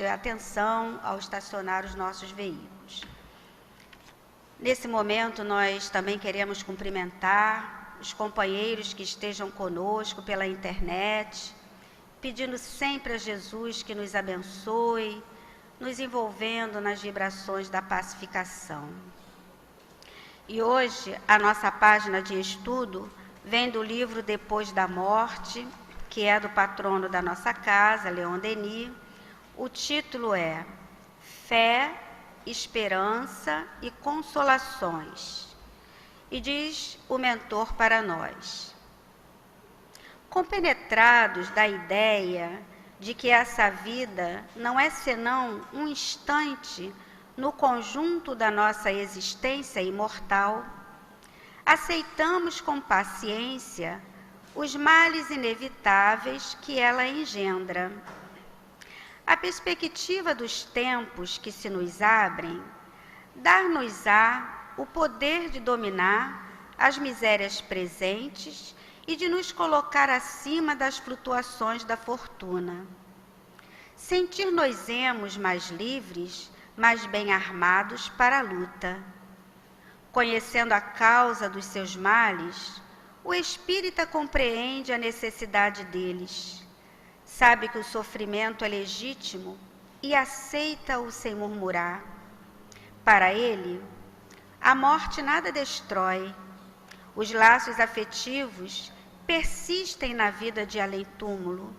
ter atenção ao estacionar os nossos veículos. Nesse momento, nós também queremos cumprimentar os companheiros que estejam conosco pela internet, pedindo sempre a Jesus que nos abençoe, nos envolvendo nas vibrações da pacificação. E hoje, a nossa página de estudo vem do livro Depois da Morte, que é do patrono da nossa casa, Leon Denis. O título é Fé, Esperança e Consolações. E diz o mentor para nós: compenetrados da ideia de que essa vida não é senão um instante no conjunto da nossa existência imortal, aceitamos com paciência os males inevitáveis que ela engendra. A perspectiva dos tempos que se nos abrem dar-nos-á o poder de dominar as misérias presentes e de nos colocar acima das flutuações da fortuna. Sentir-nos-emos mais livres, mais bem armados para a luta. Conhecendo a causa dos seus males, o espírita compreende a necessidade deles, sabe que o sofrimento é legítimo e aceita-o sem murmurar. Para ele, a morte nada destrói. Os laços afetivos persistem na vida de além-túmulo,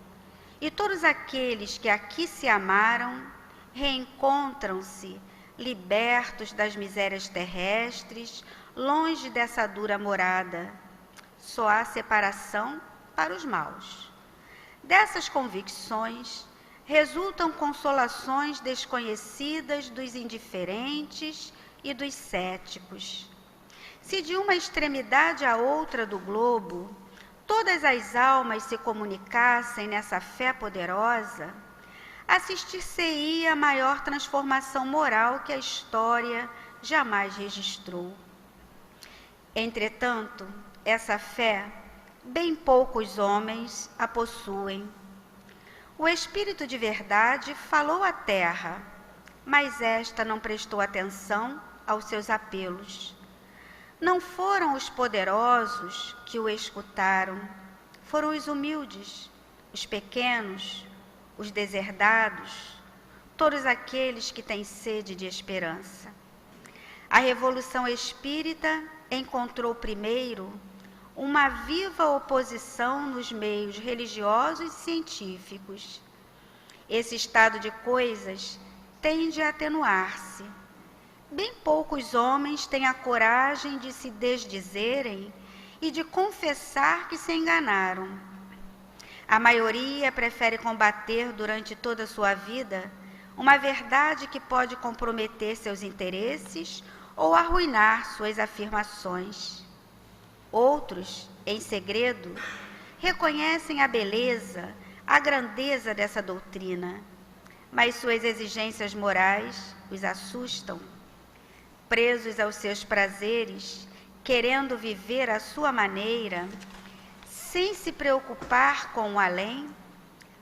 e todos aqueles que aqui se amaram reencontram-se, libertos das misérias terrestres, longe dessa dura morada. Só há separação para os maus. Dessas convicções resultam consolações desconhecidas dos indiferentes e dos céticos. Se de uma extremidade à outra do globo todas as almas se comunicassem nessa fé poderosa, assistir-se-ia a maior transformação moral que a história jamais registrou. Entretanto, essa fé, bem poucos homens a possuem. O Espírito de verdade falou à terra, mas esta não prestou atenção aos seus apelos. Não foram os poderosos que o escutaram, foram os humildes, os pequenos, os deserdados, todos aqueles que têm sede de esperança. A Revolução Espírita encontrou primeiro uma viva oposição nos meios religiosos e científicos. Esse estado de coisas tende a atenuar-se. Bem poucos homens têm a coragem de se desdizerem e de confessar que se enganaram. A maioria prefere combater durante toda a sua vida uma verdade que pode comprometer seus interesses ou arruinar suas afirmações. Outros, em segredo, reconhecem a beleza, a grandeza dessa doutrina, mas suas exigências morais os assustam. Presos aos seus prazeres, querendo viver à sua maneira, sem se preocupar com o além,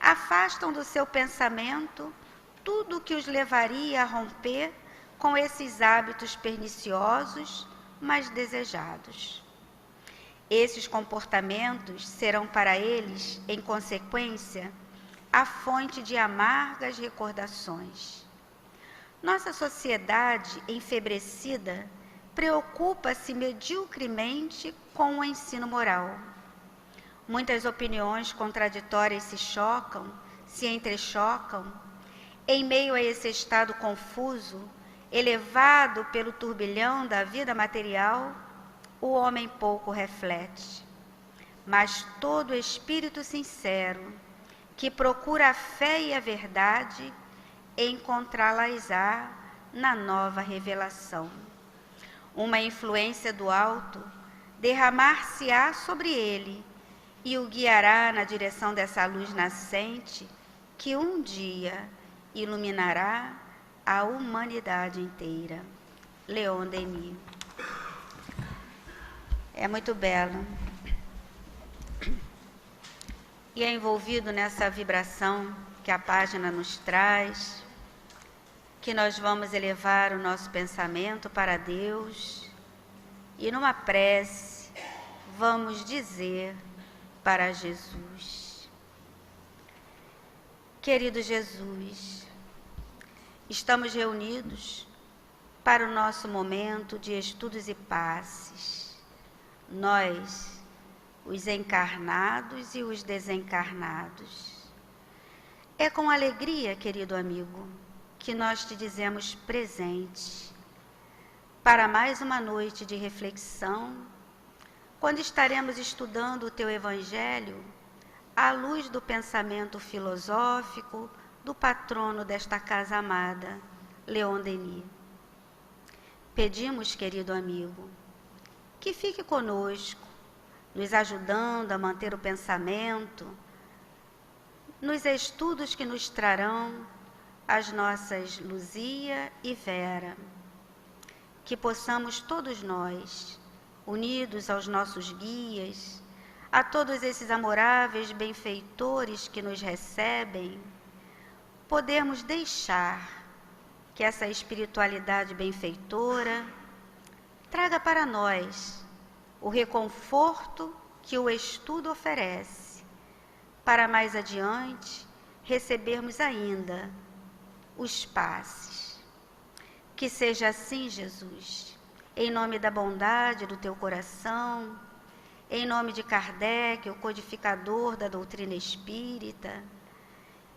afastam do seu pensamento tudo o que os levaria a romper com esses hábitos perniciosos, mas desejados. Esses comportamentos serão para eles, em consequência, a fonte de amargas recordações. Nossa sociedade enfebrecida preocupa-se mediocremente com o ensino moral. Muitas opiniões contraditórias se entrechocam. Em meio a esse estado confuso, elevado pelo turbilhão da vida material, o homem pouco reflete. Mas todo espírito sincero, que procura a fé e a verdade, encontrá-las-á na nova revelação. Uma influência do alto derramar-se-á sobre ele e o guiará na direção dessa luz nascente que um dia iluminará a humanidade inteira. Leon Denis. É muito belo. E é envolvido nessa vibração que a página nos traz, que nós vamos elevar o nosso pensamento para Deus e numa prece vamos dizer para Jesus: querido Jesus, estamos reunidos para o nosso momento de estudos e passes. Nós, os encarnados e os desencarnados. É com alegria, querido amigo, que nós te dizemos presente para mais uma noite de reflexão, quando estaremos estudando o teu Evangelho à luz do pensamento filosófico do patrono desta casa amada, Leon Denis. Pedimos, querido amigo, que fique conosco, nos ajudando a manter o pensamento nos estudos que nos trarão as nossas Luzia e Vera. Que possamos todos nós, unidos aos nossos guias, a todos esses amoráveis benfeitores que nos recebem, podermos deixar que essa espiritualidade benfeitora traga para nós o reconforto que o estudo oferece, para mais adiante recebermos ainda os passes. Que seja assim, Jesus, em nome da bondade do teu coração, em nome de Kardec, o codificador da doutrina espírita,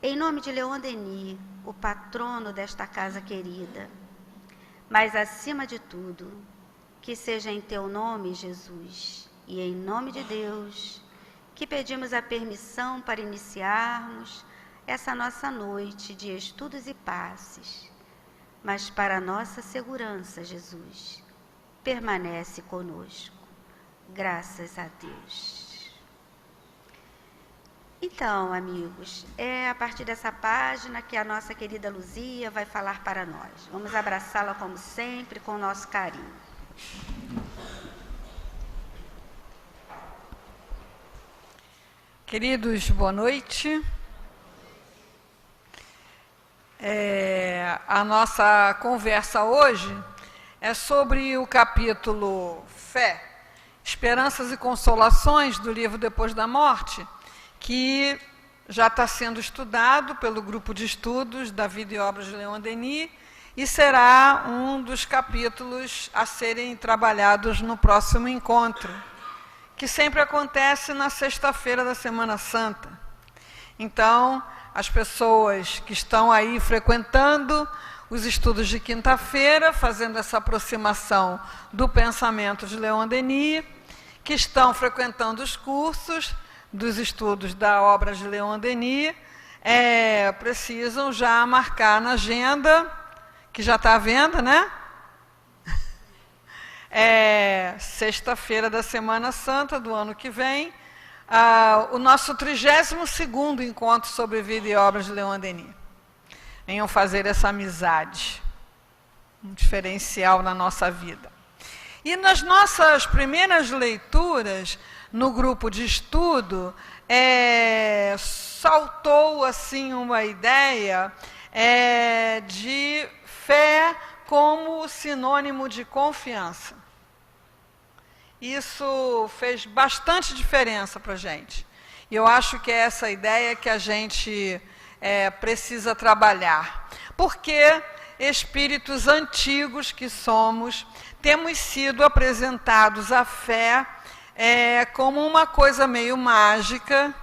em nome de Leon Denis, o patrono desta casa querida, mas acima de tudo, que seja em teu nome, Jesus, e em nome de Deus, que pedimos a permissão para iniciarmos essa nossa noite de estudos e passes. Mas para nossa segurança, Jesus, permanece conosco. Graças a Deus. Então, amigos, é a partir dessa página que a nossa querida Luzia vai falar para nós. Vamos abraçá-la como sempre, com o nosso carinho. Queridos, boa noite. A nossa conversa hoje é sobre o capítulo Fé, Esperanças e Consolações do livro Depois da Morte, que já está sendo estudado pelo grupo de estudos da Vida e Obras de Leon Denis e será um dos capítulos a serem trabalhados no próximo encontro, que sempre acontece na sexta-feira da Semana Santa. Então, as pessoas que estão aí frequentando os estudos de quinta-feira, fazendo essa aproximação do pensamento de Leon Denis, que estão frequentando os cursos dos estudos da obra de Leon Denis, precisam já marcar na agenda, que já está à venda, né? Sexta-feira da Semana Santa do ano que vem, o nosso 32º encontro sobre vida e obras de Leon Denis. Venham fazer essa amizade, um diferencial na nossa vida. E nas nossas primeiras leituras, no grupo de estudo, saltou assim uma ideia de fé como sinônimo de confiança. Isso fez bastante diferença para a gente. E eu acho que é essa ideia que a gente precisa trabalhar. Porque espíritos antigos que somos, temos sido apresentados à fé como uma coisa meio mágica,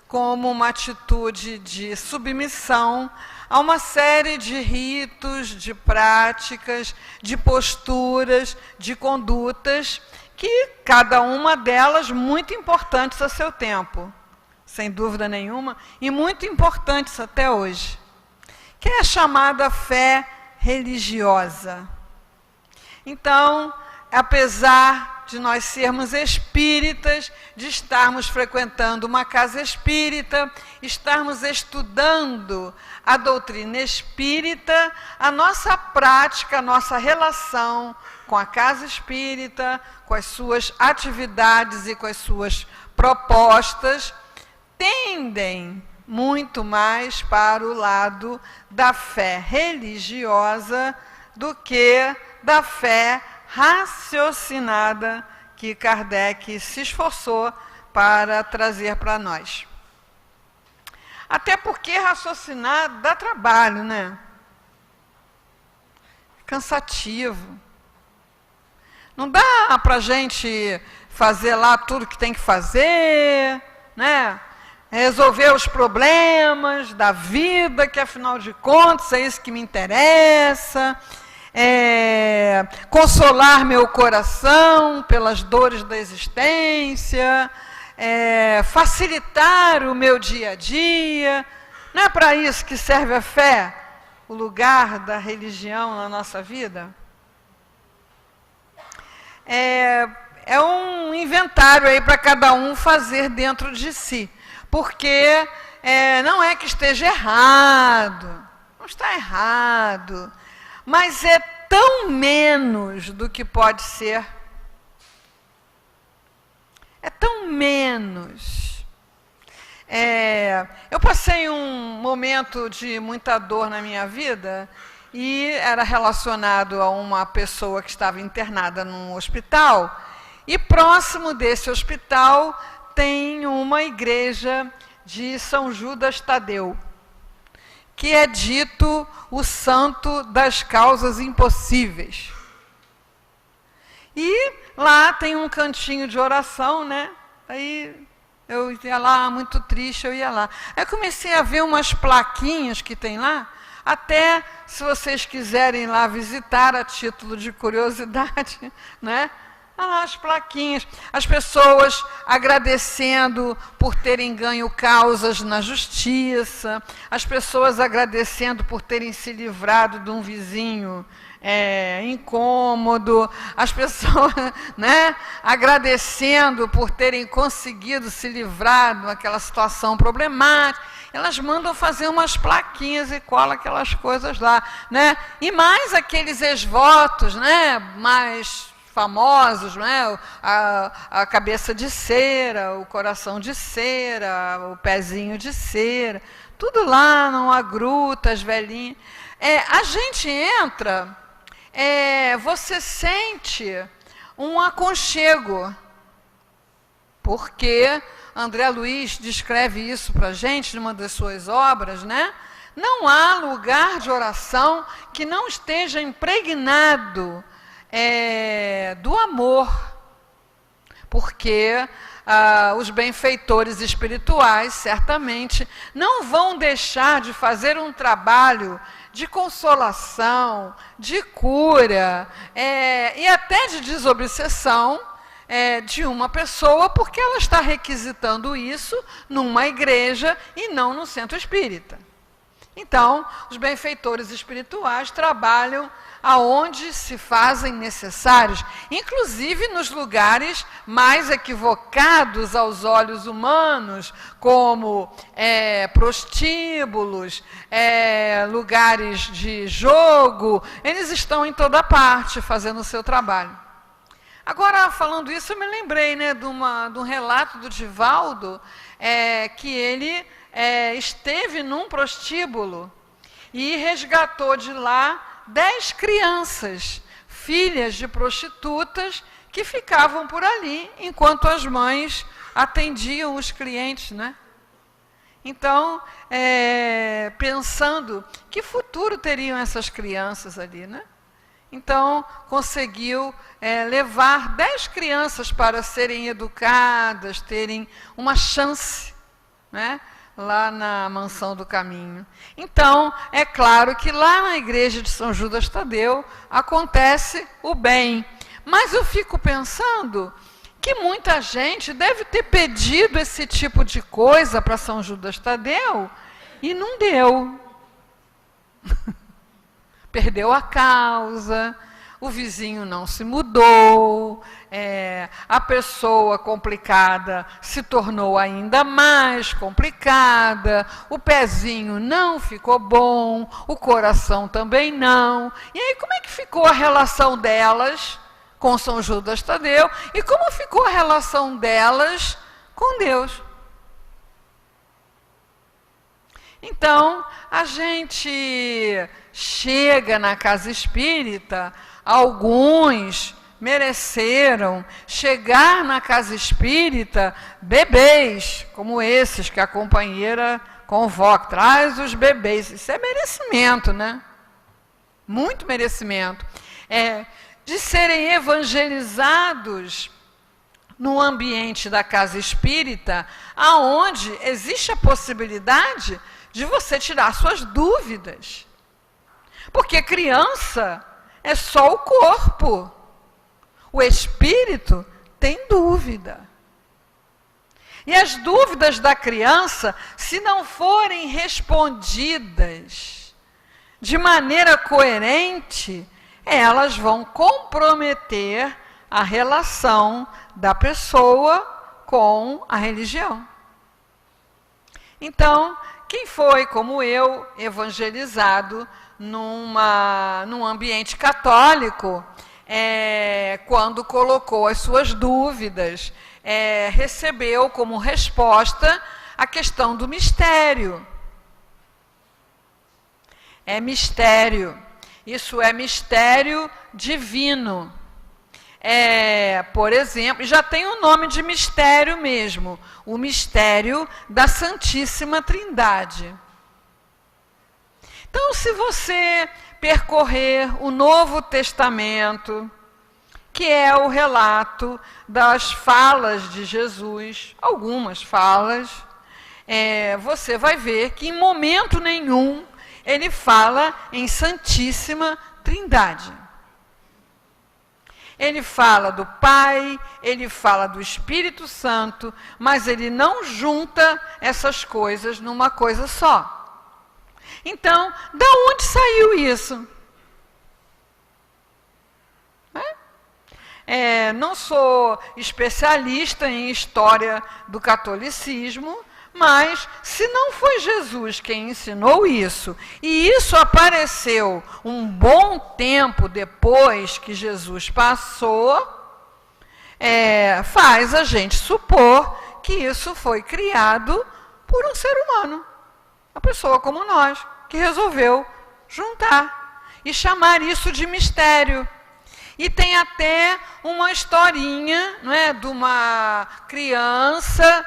como uma atitude de submissão a uma série de ritos, de práticas, de posturas, de condutas, que cada uma delas muito importantes a seu tempo, sem dúvida nenhuma, e muito importantes até hoje, que é a chamada fé religiosa. Então, apesar de nós sermos espíritas, de estarmos frequentando uma casa espírita, estarmos estudando a doutrina espírita, a nossa prática, a nossa relação com a casa espírita, com as suas atividades e com as suas propostas, tendem muito mais para o lado da fé religiosa do que da fé raciocinada que Kardec se esforçou para trazer para nós. Até porque raciocinar dá trabalho, né? Cansativo. Não dá para a gente fazer lá tudo que tem que fazer, né? Resolver os problemas da vida, que afinal de contas é isso que me interessa. Consolar meu coração pelas dores da existência, facilitar o meu dia a dia. Não é para isso que serve a fé, o lugar da religião na nossa vida? É um inventário aí para cada um fazer dentro de si, porque não é que esteja errado, não está errado, mas é tão menos do que pode ser. É tão menos. Eu passei um momento de muita dor na minha vida e era relacionado a uma pessoa que estava internada num hospital, e próximo desse hospital tem uma igreja de São Judas Tadeu, que é dito o santo das causas impossíveis. E lá tem um cantinho de oração, né? Aí eu ia lá, muito triste, eu ia lá. Aí comecei a ver umas plaquinhas que tem lá, até se vocês quiserem lá visitar a título de curiosidade, né? As plaquinhas, as pessoas agradecendo por terem ganho causas na justiça, as pessoas agradecendo por terem se livrado de um vizinho incômodo, as pessoas, né, agradecendo por terem conseguido se livrar daquela situação problemática. Elas mandam fazer umas plaquinhas e colam aquelas coisas lá, né? E mais aqueles ex-votos, né, mais famosos, né? A cabeça de cera, o coração de cera, o pezinho de cera, tudo lá, numa gruta, as velhinhas. A gente entra, você sente um aconchego, porque André Luiz descreve isso para a gente numa das suas obras, né? Não há lugar de oração que não esteja impregnado do amor, porque os benfeitores espirituais certamente não vão deixar de fazer um trabalho de consolação, de cura e até de desobsessão de uma pessoa, porque ela está requisitando isso numa igreja e não no centro espírita. Então, os benfeitores espirituais trabalham aonde se fazem necessários, inclusive nos lugares mais equivocados aos olhos humanos, como prostíbulos, lugares de jogo. Eles estão em toda parte fazendo o seu trabalho. Agora, falando isso, eu me lembrei, né, de um relato do Divaldo, que ele esteve num prostíbulo e resgatou de lá 10 crianças, filhas de prostitutas, que ficavam por ali, enquanto as mães atendiam os clientes, né? Então, pensando, que futuro teriam essas crianças ali, né? Então, conseguiu levar 10 crianças para serem educadas, terem uma chance, né? Lá na Mansão do Caminho. Então, é claro que lá na igreja de São Judas Tadeu acontece o bem. Mas eu fico pensando que muita gente deve ter pedido esse tipo de coisa para São Judas Tadeu e não deu. Perdeu a causa, o vizinho não se mudou, a pessoa complicada se tornou ainda mais complicada, o pezinho não ficou bom, o coração também não. E aí, como é que ficou a relação delas com São Judas Tadeu e como ficou a relação delas com Deus? Então, a gente chega na casa espírita, alguns mereceram chegar na casa espírita bebês, como esses que a companheira convoca, traz os bebês. Isso é merecimento, né? Muito merecimento. De serem evangelizados no ambiente da casa espírita, aonde existe a possibilidade de você tirar suas dúvidas. Porque criança é só o corpo. O espírito tem dúvida. E as dúvidas da criança, se não forem respondidas de maneira coerente, elas vão comprometer a relação da pessoa com a religião. Então, quem foi, como eu, evangelizado num ambiente católico, quando colocou as suas dúvidas, recebeu como resposta a questão do mistério. É mistério. Isso é mistério divino. Por exemplo, já tem o nome de mistério mesmo, o mistério da Santíssima Trindade. Então, se você percorrer o Novo Testamento, que é o relato das falas de Jesus, algumas falas, você vai ver que em momento nenhum ele fala em Santíssima Trindade. Ele fala do Pai, ele fala do Espírito Santo, mas ele não junta essas coisas numa coisa só. Então, da onde saiu isso? Não sou especialista em história do catolicismo, mas se não foi Jesus quem ensinou isso, e isso apareceu um bom tempo depois que Jesus passou, faz a gente supor que isso foi criado por um ser humano, uma pessoa como nós, que resolveu juntar e chamar isso de mistério. E tem até uma historinha, não é, de uma criança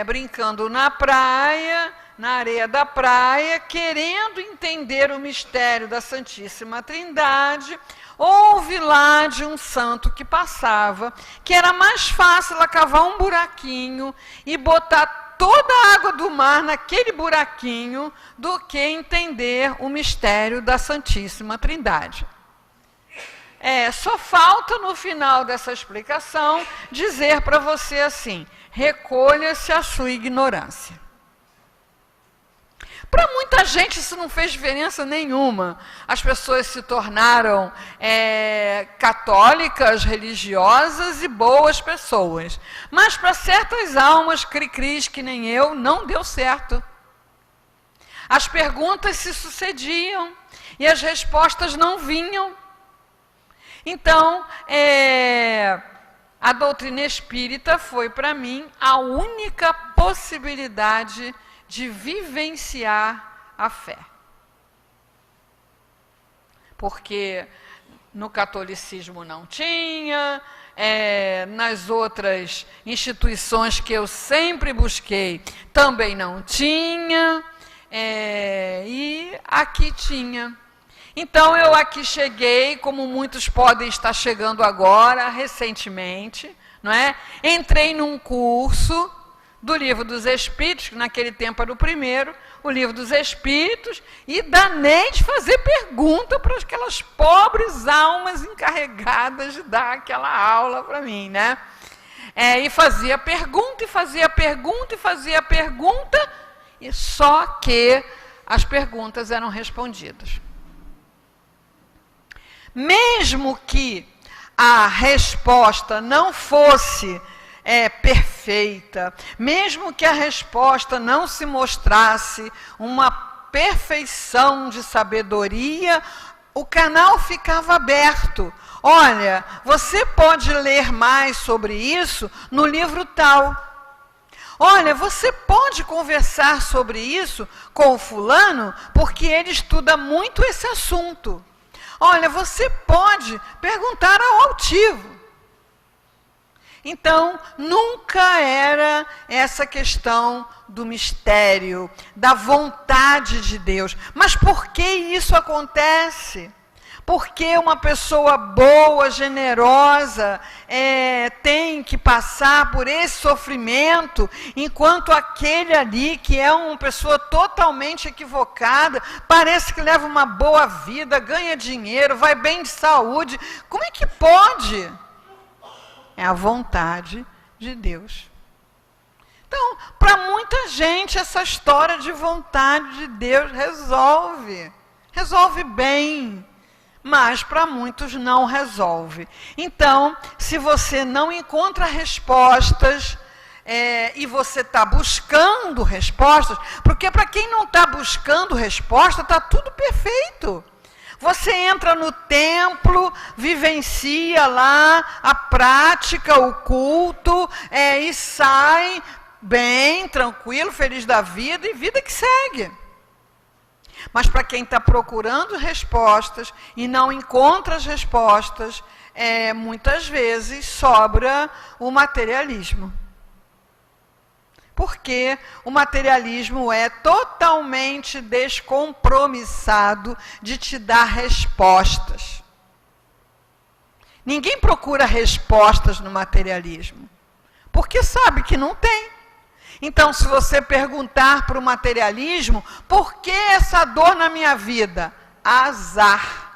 brincando na praia, na areia da praia, querendo entender o mistério da Santíssima Trindade. Houve lá de um santo que passava, que era mais fácil ela cavar um buraquinho e botar toda a água do mar naquele buraquinho do que entender o mistério da Santíssima Trindade. Só falta no final dessa explicação dizer para você assim: recolha-se a sua ignorância. Para muita gente isso não fez diferença nenhuma. As pessoas se tornaram católicas, religiosas e boas pessoas. Mas para certas almas cri-cris que nem eu, não deu certo. As perguntas se sucediam e as respostas não vinham. Então, a doutrina espírita foi para mim a única possibilidade de vivenciar a fé. Porque no catolicismo não tinha, nas outras instituições que eu sempre busquei também não tinha, e aqui tinha. Então, eu aqui cheguei, como muitos podem estar chegando agora, recentemente, não é? Entrei num curso do Livro dos Espíritos, que naquele tempo era o primeiro, o Livro dos Espíritos, e danei de fazer pergunta para aquelas pobres almas encarregadas de dar aquela aula para mim, né? E fazia pergunta, e fazia pergunta, e fazia pergunta, e só que as perguntas eram respondidas. Mesmo que a resposta não fosse perfeita, mesmo que a resposta não se mostrasse uma perfeição de sabedoria, o canal ficava aberto. Olha, você pode ler mais sobre isso no livro tal. Olha, você pode conversar sobre isso com o fulano, porque ele estuda muito esse assunto. Olha, você pode perguntar ao altivo. Então, nunca era essa questão do mistério, da vontade de Deus. Mas por que isso acontece? Porque uma pessoa boa, generosa, tem que passar por esse sofrimento, enquanto aquele ali, que é uma pessoa totalmente equivocada, parece que leva uma boa vida, ganha dinheiro, vai bem de saúde. Como é que pode? É a vontade de Deus. Então, para muita gente, essa história de vontade de Deus resolve bem. Mas para muitos não resolve. Então, se você não encontra respostas, e você está buscando respostas, porque para quem não está buscando resposta, está tudo perfeito. Você entra no templo, vivencia lá a prática, o culto, e sai bem, tranquilo, feliz da vida, e vida que segue. Mas para quem está procurando respostas e não encontra as respostas, muitas vezes sobra o materialismo. Porque o materialismo é totalmente descompromissado de te dar respostas. Ninguém procura respostas no materialismo, porque sabe que não tem. Então, se você perguntar para o materialismo, por que essa dor na minha vida? Azar.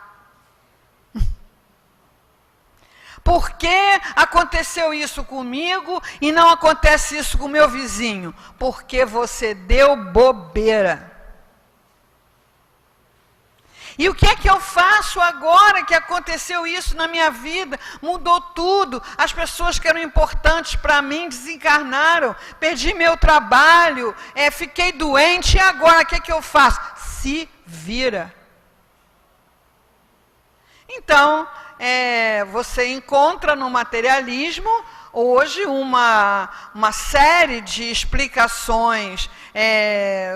Por que aconteceu isso comigo e não acontece isso com o meu vizinho? Porque você deu bobeira. E o que é que eu faço agora que aconteceu isso na minha vida? Mudou tudo. As pessoas que eram importantes para mim desencarnaram. Perdi meu trabalho, fiquei doente. E agora o que é que eu faço? Se vira. Então, você encontra no materialismo hoje uma série de explicações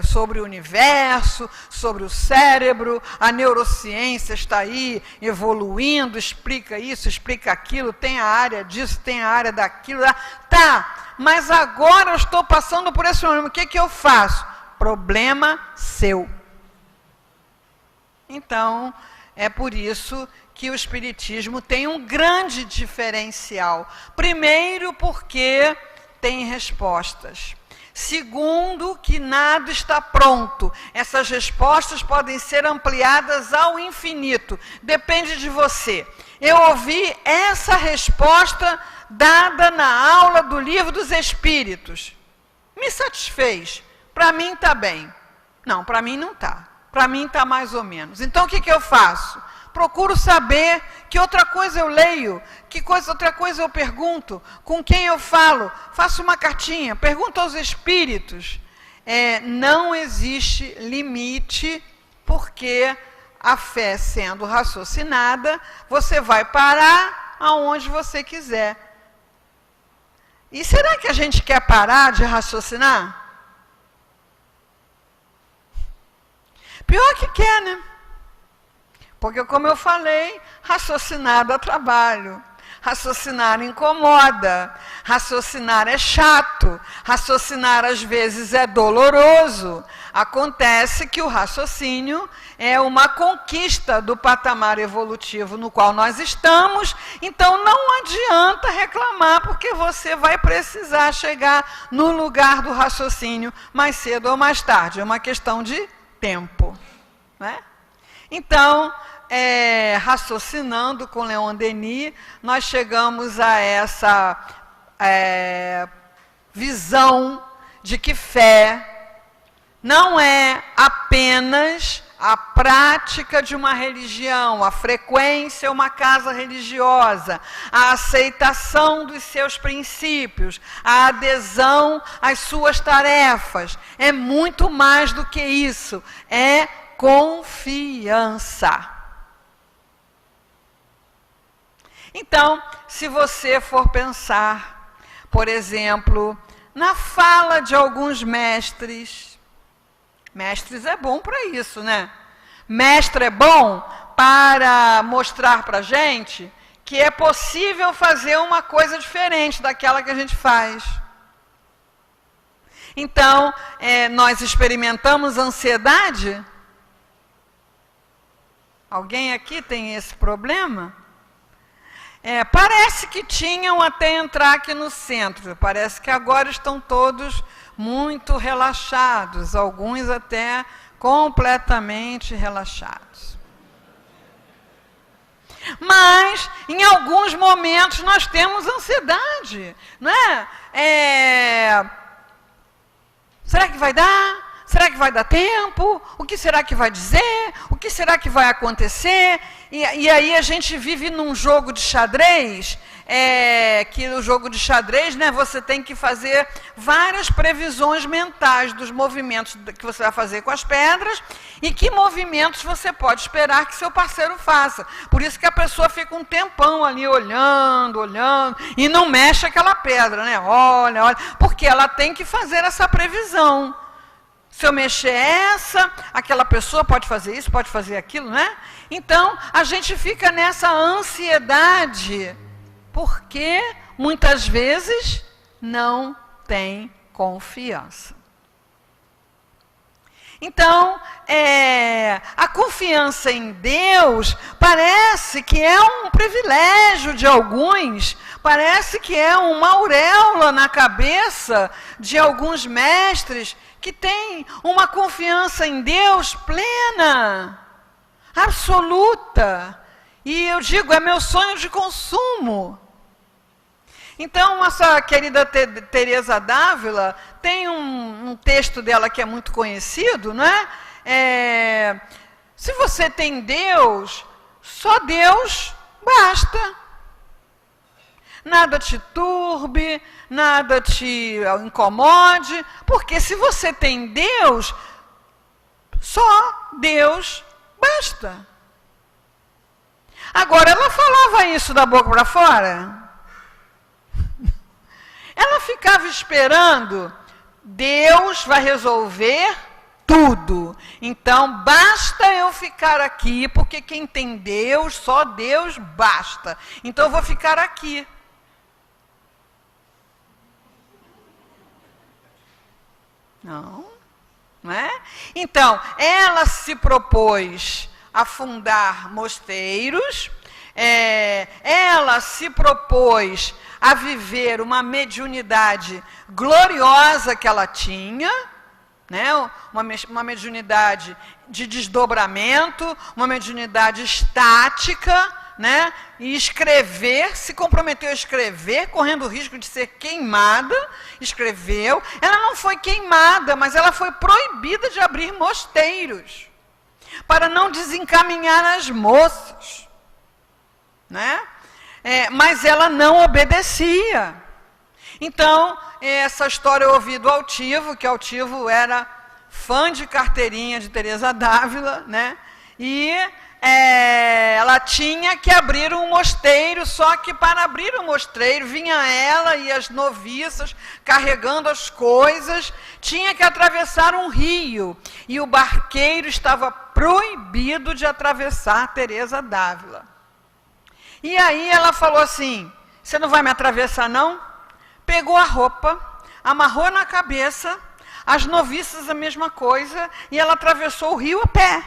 sobre o universo, sobre o cérebro, a neurociência está aí evoluindo, explica isso, explica aquilo, tem a área disso, tem a área daquilo. Tá, mas agora eu estou passando por esse problema, o que eu faço? Problema seu. Então, é por isso que o Espiritismo tem um grande diferencial. Primeiro, porque tem respostas. Segundo, que nada está pronto. Essas respostas podem ser ampliadas ao infinito. Depende de você. Eu ouvi essa resposta dada na aula do Livro dos Espíritos. Me satisfez. Para mim está bem. Não, para mim não está. Para mim está mais ou menos. Então, o que eu faço? Procuro saber que outra coisa eu leio, outra coisa eu pergunto, com quem eu falo, faço uma cartinha, pergunto aos espíritos. Não existe limite, porque a fé sendo raciocinada, você vai parar aonde você quiser. E será que a gente quer parar de raciocinar? Pior que quer, né? Porque, como eu falei, raciocinar dá trabalho, raciocinar incomoda, raciocinar é chato, raciocinar às vezes é doloroso. Acontece que o raciocínio é uma conquista do patamar evolutivo no qual nós estamos, então não adianta reclamar, porque você vai precisar chegar no lugar do raciocínio mais cedo ou mais tarde, é uma questão de tempo, né? Então, raciocinando com Leon Denis, nós chegamos a essa visão de que fé não é apenas a prática de uma religião, a frequência a uma casa religiosa, a aceitação dos seus princípios, a adesão às suas tarefas. É muito mais do que isso, é confiança. Então, se você for pensar, por exemplo, na fala de alguns mestres. Mestres é bom para isso, né? Mestre é bom para mostrar para a gente que é possível fazer uma coisa diferente daquela que a gente faz. Então, nós experimentamos ansiedade? Alguém aqui tem esse problema? Parece que tinham até entrar aqui no centro. Parece que agora estão todos muito relaxados, alguns até completamente relaxados. Mas, em alguns momentos, nós temos ansiedade, não é? Será que vai dar? Será que vai dar tempo? O que será que vai dizer? O que será que vai acontecer? E aí a gente vive num jogo de xadrez, que no jogo de xadrez, né, você tem que fazer várias previsões mentais dos movimentos que você vai fazer com as pedras e que movimentos você pode esperar que seu parceiro faça. Por isso que a pessoa fica um tempão ali olhando, e não mexe aquela pedra, né? Olha, porque ela tem que fazer essa previsão. Se eu mexer aquela pessoa pode fazer isso, pode fazer aquilo, né? Então, a gente fica nessa ansiedade, porque muitas vezes não tem confiança. Então, a confiança em Deus parece que é um privilégio de alguns, parece que é uma auréola na cabeça de alguns mestres que têm uma confiança em Deus plena, absoluta. E eu digo, é meu sonho de consumo. Então, nossa querida Teresa d'Ávila tem um texto dela que é muito conhecido, né? Se você tem Deus, só Deus basta. Nada te turbe, nada te incomode, porque se você tem Deus, só Deus basta. Agora, ela falava isso da boca para fora? Ela ficava esperando, Deus vai resolver tudo. Então, basta eu ficar aqui, porque quem tem Deus, só Deus basta. Então, eu vou ficar aqui. Não é? Então, ela se propôs a fundar mosteiros, ela se propôs a viver uma mediunidade gloriosa que ela tinha, né? Uma mediunidade de desdobramento, uma mediunidade estática, né? E escrever, se comprometeu a escrever, correndo o risco de ser queimada, escreveu. Ela não foi queimada, mas ela foi proibida de abrir mosteiros, para não desencaminhar as moças, né? Mas ela não obedecia. Então, essa história eu ouvi do Altivo, que Altivo era fã de carteirinha de Teresa d'Ávila, né? E ela tinha que abrir um mosteiro, só que para abrir o mosteiro, vinha ela e as noviças carregando as coisas, tinha que atravessar um rio, e o barqueiro estava proibido de atravessar Teresa d'Ávila. E aí ela falou assim, você não vai me atravessar não? Pegou a roupa, amarrou na cabeça, as noviças a mesma coisa, e ela atravessou o rio a pé,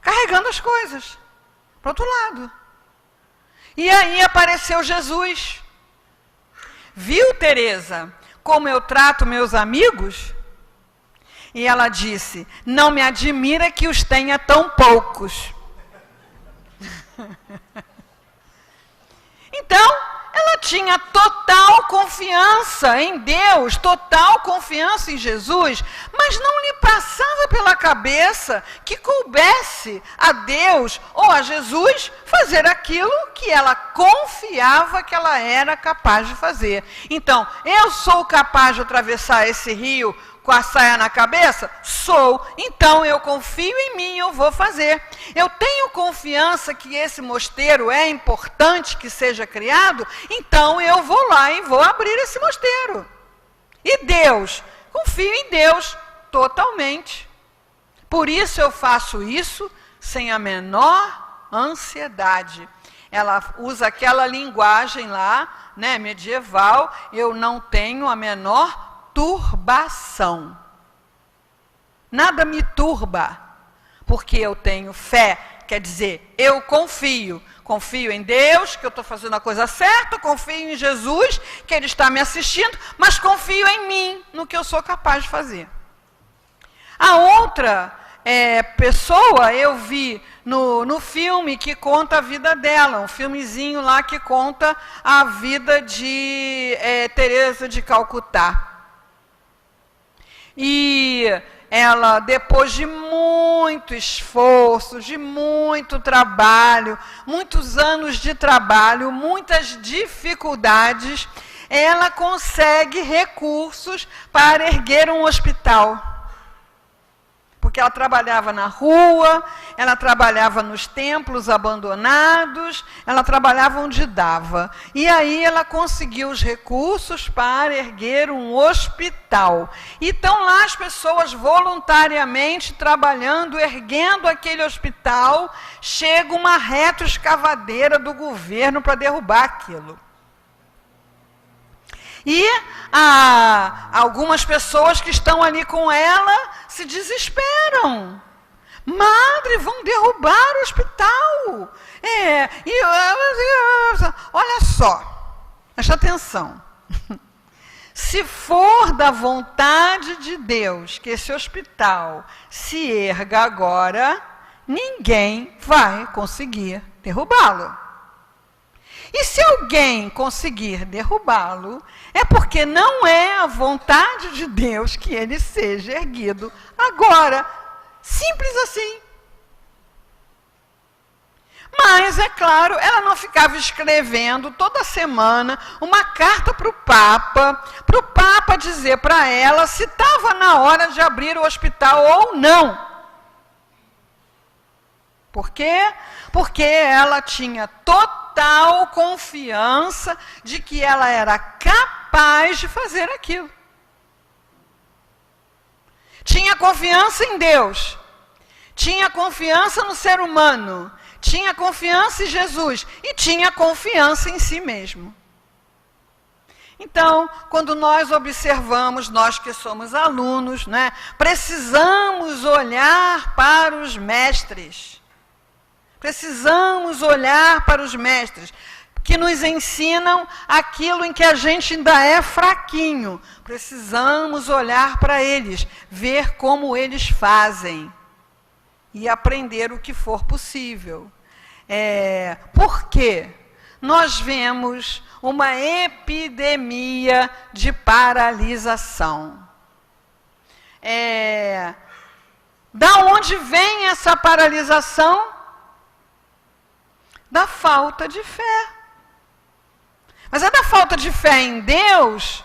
carregando as coisas para o outro lado. E aí apareceu Jesus. Viu, Teresa, como eu trato meus amigos? E ela disse, não me admira que os tenha tão poucos. Então, ela tinha total confiança em Deus, total confiança em Jesus, mas não lhe passava pela cabeça que coubesse a Deus ou a Jesus fazer aquilo que ela confiava que ela era capaz de fazer. Então, eu sou capaz de atravessar esse rio com a saia na cabeça? Sou. Então eu confio em mim, eu vou fazer. Eu tenho confiança que esse mosteiro é importante que seja criado, então eu vou lá e vou abrir esse mosteiro. E Deus? Confio em Deus totalmente. Por isso eu faço isso sem a menor ansiedade. Ela usa aquela linguagem lá, né, medieval, eu não tenho a menor turbação. Nada me turba, porque eu tenho fé, quer dizer, eu confio. Confio em Deus, que eu estou fazendo a coisa certa, confio em Jesus, que Ele está me assistindo, mas confio em mim, no que eu sou capaz de fazer. A outra pessoa eu vi no filme que conta a vida dela, um filmezinho lá que conta a vida de Teresa de Calcutá. E ela, depois de muito esforço, de muito trabalho, muitos anos de trabalho, muitas dificuldades, ela consegue recursos para erguer um hospital. Porque ela trabalhava na rua, ela trabalhava nos templos abandonados, ela trabalhava onde dava. E aí ela conseguiu os recursos para erguer um hospital. E estão lá as pessoas voluntariamente trabalhando, erguendo aquele hospital. Chega uma retroescavadeira do governo para derrubar aquilo. E algumas pessoas que estão ali com ela se desesperam. Madre, vão derrubar o hospital. Olha só, presta atenção. Se for da vontade de Deus que esse hospital se erga agora, ninguém vai conseguir derrubá-lo. E se alguém conseguir derrubá-lo, é porque não é a vontade de Deus que ele seja erguido agora. Simples assim. Mas, é claro, ela não ficava escrevendo toda semana uma carta para o Papa dizer para ela se estava na hora de abrir o hospital ou não. Por quê? Porque ela tinha total confiança de que ela era capaz de fazer aquilo. Tinha confiança em Deus, tinha confiança no ser humano, tinha confiança em Jesus e tinha confiança em si mesmo. Então, quando nós observamos, nós que somos alunos, né, precisamos olhar para os mestres. Precisamos olhar para os mestres que nos ensinam aquilo em que a gente ainda é fraquinho. Precisamos olhar para eles, ver como eles fazem e aprender o que for possível. Por quê? Nós vemos uma epidemia de paralisação. Da onde vem essa paralisação? Da falta de fé. Mas é da falta de fé em Deus?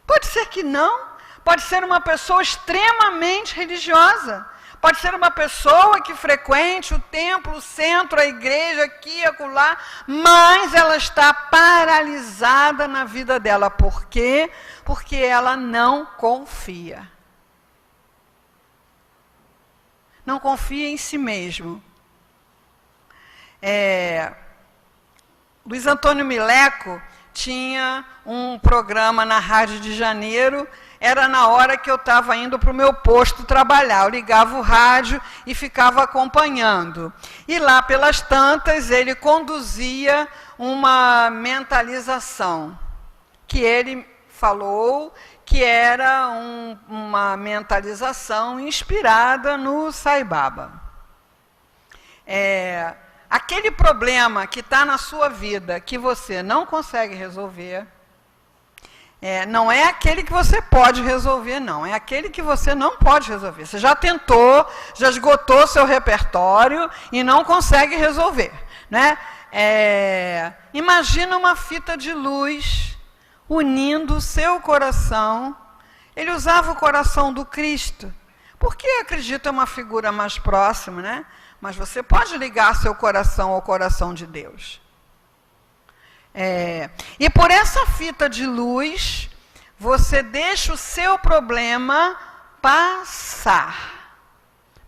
Pode ser que não. Pode ser uma pessoa extremamente religiosa. Pode ser uma pessoa que frequente o templo, o centro, a igreja, aqui e acolá, mas ela está paralisada na vida dela. Por quê? Porque ela não confia. Não confia em si mesmo. Luiz Antônio Mileco tinha um programa na Rádio de Janeiro, era na hora que eu estava indo para o meu posto trabalhar. Eu ligava o rádio e ficava acompanhando. E lá pelas tantas ele conduzia uma mentalização, que ele falou que era uma mentalização inspirada no Sai Baba. Aquele problema que está na sua vida, que você não consegue resolver, não é aquele que você pode resolver, não. É aquele que você não pode resolver. Você já tentou, já esgotou seu repertório e não consegue resolver, né? Imagina uma fita de luz unindo o seu coração. Ele usava o coração do Cristo, porque acredito é uma figura mais próxima, né? Mas você pode ligar seu coração ao coração de Deus. E por essa fita de luz, você deixa o seu problema passar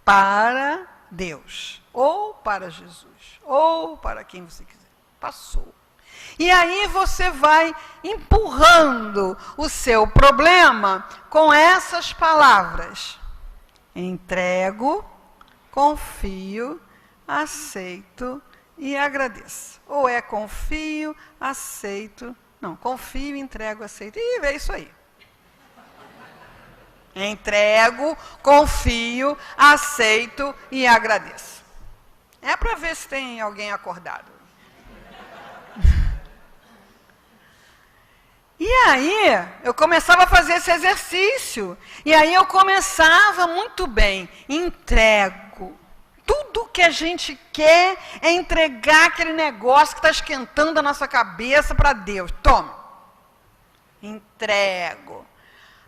para Deus, ou para Jesus, ou para quem você quiser. Passou. E aí você vai empurrando o seu problema com essas palavras: entrego, confio, aceito e agradeço. Ou é confio, aceito, não, confio, entrego, aceito. E é isso aí. Entrego, confio, aceito e agradeço. É para ver se tem alguém acordado. E aí, eu começava a fazer esse exercício. E aí eu começava muito bem. Entrego. Tudo que a gente quer é entregar aquele negócio que está esquentando a nossa cabeça para Deus. Toma. Entrego.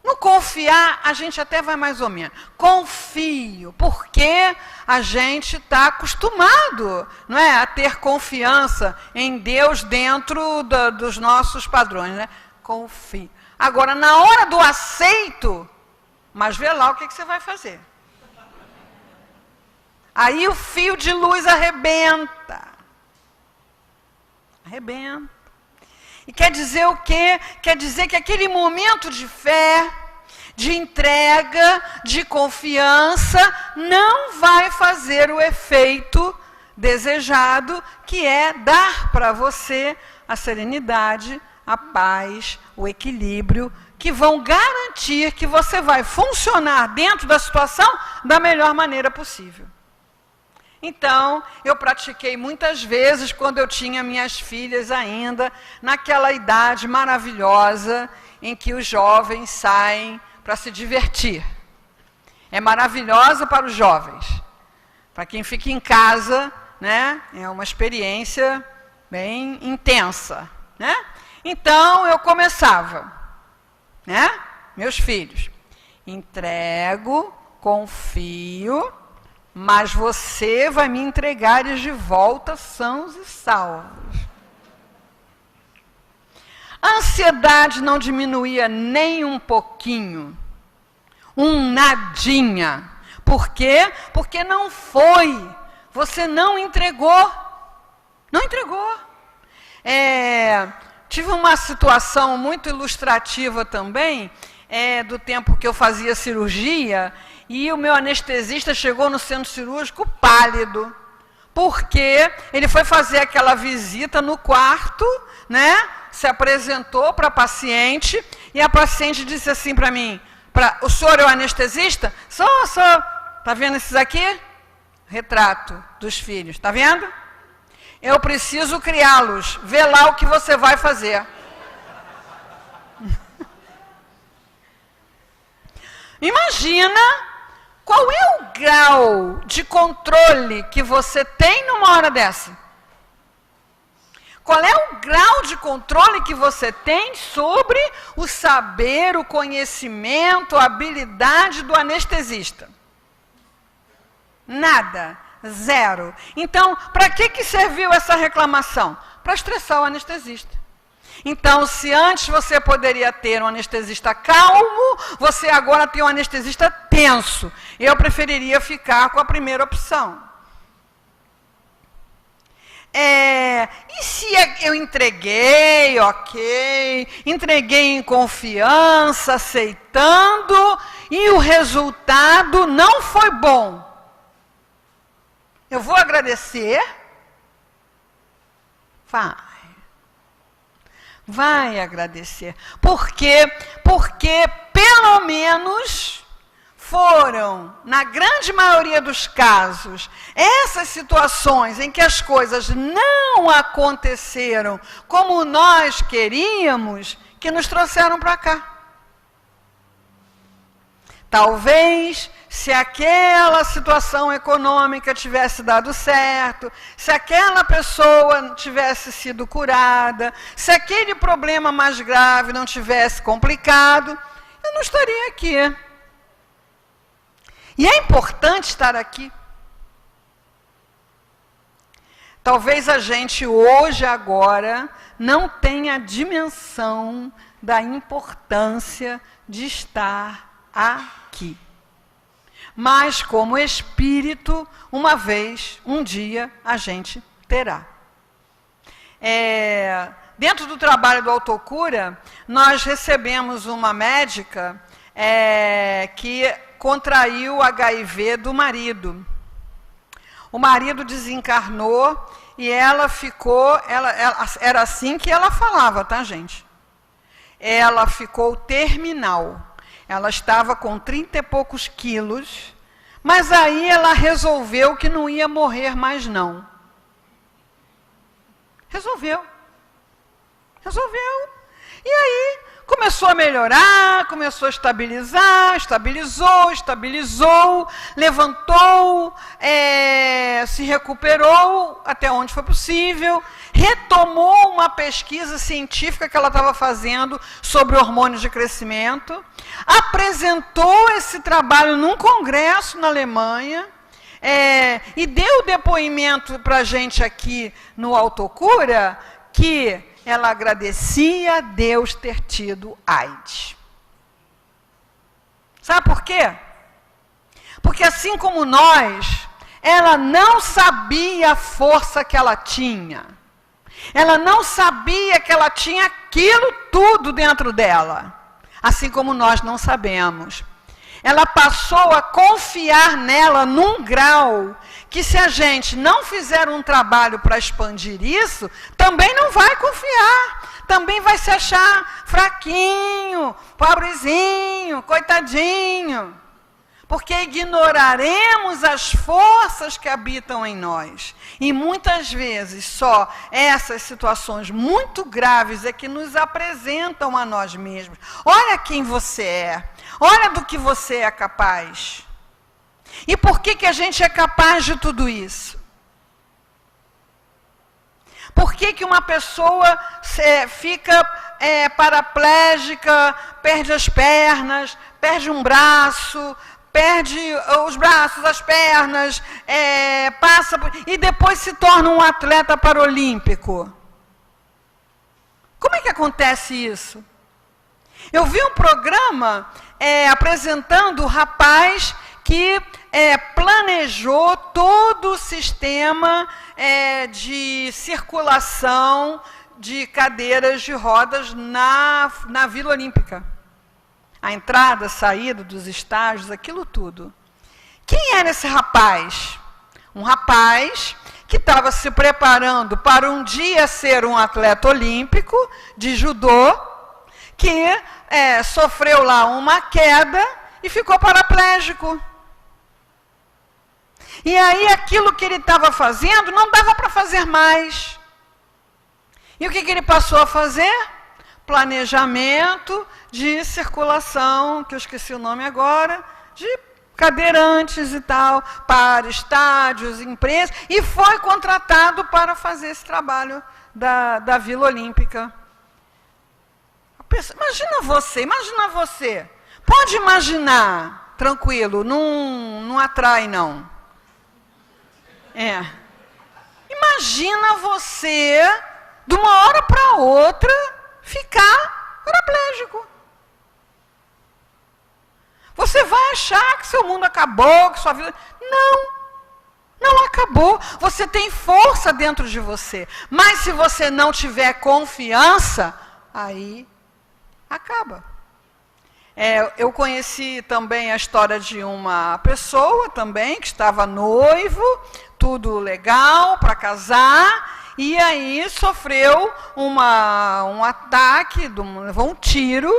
No confiar, a gente até vai mais ou menos. Confio, porque a gente está acostumado, não é, a ter confiança em Deus dentro dos nossos padrões, né? Confio. Agora, na hora do aceito, mas vê lá o que você vai fazer. Aí o fio de luz arrebenta. Arrebenta. E quer dizer o quê? Quer dizer que aquele momento de fé, de entrega, de confiança, não vai fazer o efeito desejado, que é dar para você a serenidade, a paz, o equilíbrio, que vão garantir que você vai funcionar dentro da situação da melhor maneira possível. Então, eu pratiquei muitas vezes quando eu tinha minhas filhas ainda, naquela idade maravilhosa em que os jovens saem para se divertir. É maravilhosa para os jovens. Para quem fica em casa, né, é uma experiência bem intensa, né? Então, eu começava, né, meus filhos, entrego, confio, mas você vai me entregar eles de volta sãos e salvos. A ansiedade não diminuía nem um pouquinho, um nadinha. Por quê? Porque não foi, você não entregou. Não entregou. Tive uma situação muito ilustrativa também, do tempo que eu fazia cirurgia, e o meu anestesista chegou no centro cirúrgico pálido, porque ele foi fazer aquela visita no quarto, né? Se apresentou para a paciente, e a paciente disse assim para mim: o senhor é o anestesista? Sou. Está vendo esses aqui? Retrato dos filhos, está vendo? Eu preciso criá-los, vê lá o que você vai fazer. Imagina qual é o grau de controle que você tem numa hora dessa. Qual é o grau de controle que você tem sobre o saber, o conhecimento, a habilidade do anestesista? Nada. Zero. Então, para que serviu essa reclamação? Para estressar o anestesista. Então, se antes você poderia ter um anestesista calmo, você agora tem um anestesista tenso. Eu preferiria ficar com a primeira opção. E se eu entreguei, ok, entreguei em confiança, aceitando, e o resultado não foi bom? Eu vou agradecer? Vai agradecer. Por quê? Porque, pelo menos, foram, na grande maioria dos casos, essas situações em que as coisas não aconteceram como nós queríamos, que nos trouxeram para cá. Talvez, se aquela situação econômica tivesse dado certo, se aquela pessoa tivesse sido curada, se aquele problema mais grave não tivesse complicado, eu não estaria aqui. E é importante estar aqui. talvez a gente hoje, agora, não tenha a dimensão da importância de estar aqui. Mas, como espírito, uma vez, um dia, a gente terá. Dentro do trabalho do Autocura, nós recebemos uma médica que contraiu HIV do marido. O marido desencarnou e ela ficou... era assim que ela falava, tá, gente? Ela ficou terminal. Ela estava com 30 e poucos quilos, mas aí ela resolveu que não ia morrer mais, não. Resolveu. E aí começou a melhorar, começou a estabilizar, estabilizou, levantou, se recuperou até onde foi possível, retomou uma pesquisa científica que ela estava fazendo sobre hormônios de crescimento, apresentou esse trabalho num congresso na Alemanha, e deu depoimento para a gente aqui no Autocura que ela agradecia a Deus ter tido AIDS. Sabe por quê? Porque assim como nós, ela não sabia a força que ela tinha. Ela não sabia que ela tinha aquilo tudo dentro dela. Assim como nós não sabemos. Ela passou a confiar nela num grau que, se a gente não fizer um trabalho para expandir isso, também não vai confiar. Também vai se achar fraquinho, pobrezinho, coitadinho. Porque ignoraremos as forças que habitam em nós. E muitas vezes só essas situações muito graves é que nos apresentam a nós mesmos. Olha quem você é. Olha do que você é capaz. E por que a gente é capaz de tudo isso? Por que uma pessoa fica paraplégica, perde as pernas, perde um braço, perde os braços, as pernas, e depois se torna um atleta paralímpico? Como é que acontece isso? Eu vi um programa apresentando o rapaz que planejou todo o sistema de circulação de cadeiras de rodas na Vila Olímpica. A entrada, a saída dos estágios, aquilo tudo. Quem era esse rapaz? Um rapaz que estava se preparando para um dia ser um atleta olímpico de judô, que sofreu lá uma queda e ficou paraplégico. E aí aquilo que ele estava fazendo não dava para fazer mais. E o que ele passou a fazer? Planejamento de circulação, que eu esqueci o nome agora, de cadeirantes e tal, para estádios, empresas, e foi contratado para fazer esse trabalho da Vila Olímpica. Imagina você. Pode imaginar, tranquilo, não atrai não. Imagina você, de uma hora para outra, ficar paraplégico. Você vai achar que seu mundo acabou, que sua vida... Não acabou. Você tem força dentro de você. Mas se você não tiver confiança, aí acaba. Eu conheci também a história de uma pessoa também, que estava noivo, tudo legal para casar, e aí sofreu um ataque, levou um tiro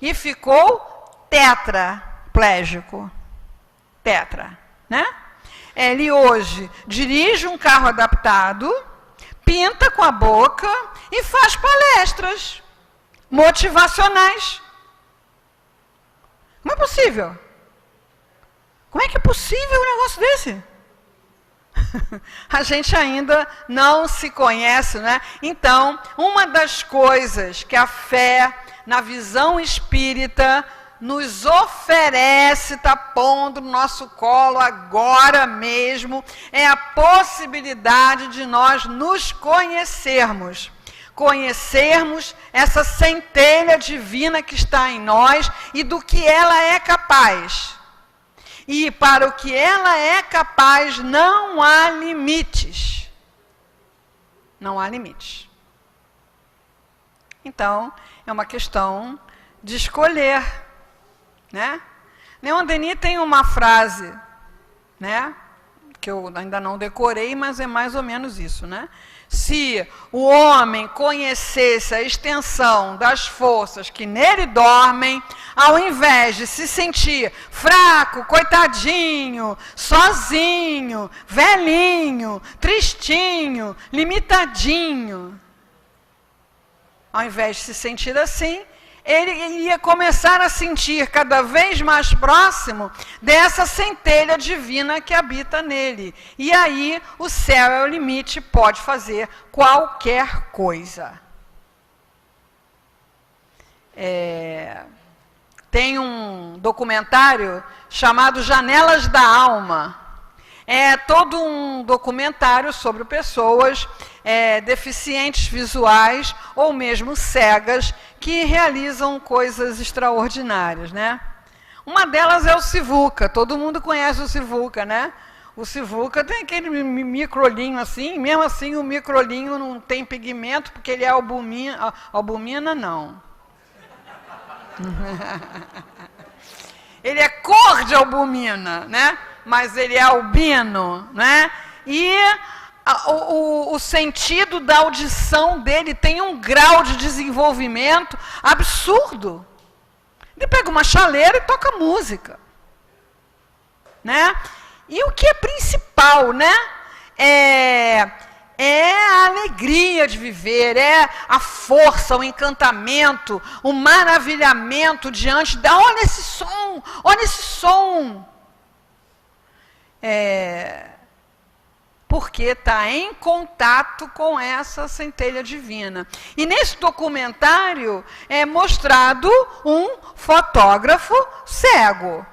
e ficou tetraplégico. Né? Ele hoje dirige um carro adaptado, pinta com a boca e faz palestras motivacionais. Como é possível? Como é que é possível um negócio desse? A gente ainda não se conhece, né? Então, uma das coisas que a fé, na visão espírita, nos oferece, está pondo no nosso colo agora mesmo, é a possibilidade de nós nos conhecermos. Conhecermos essa centelha divina que está em nós e do que ela é capaz. E para o que ela é capaz não há limites. Não há limites. Então, é uma questão de escolher, né? Leon Denis tem uma frase, né, que eu ainda não decorei, mas é mais ou menos isso, né? Se o homem conhecesse a extensão das forças que nele dormem, ao invés de se sentir fraco, coitadinho, sozinho, velhinho, tristinho, limitadinho, ao invés de se sentir assim, ele iria começar a sentir cada vez mais próximo dessa centelha divina que habita nele. E aí o céu é o limite, pode fazer qualquer coisa. Tem um documentário chamado Janelas da Alma. É todo um documentário sobre pessoas deficientes visuais ou mesmo cegas que realizam coisas extraordinárias, né? Uma delas é o Sivuca. Todo mundo conhece o Sivuca, né? O Sivuca tem aquele microlinho assim, mesmo assim o microlinho não tem pigmento porque ele é albumina. Albumina não. Ele é cor de albumina, né? Mas ele é albino, né? E o sentido da audição dele tem um grau de desenvolvimento absurdo. Ele pega uma chaleira e toca música, né? E o que é principal, né? É a alegria de viver, é a força, o encantamento, o maravilhamento diante da... Olha esse som, olha esse som. Porque está em contato com essa centelha divina. E nesse documentário é mostrado um fotógrafo cego.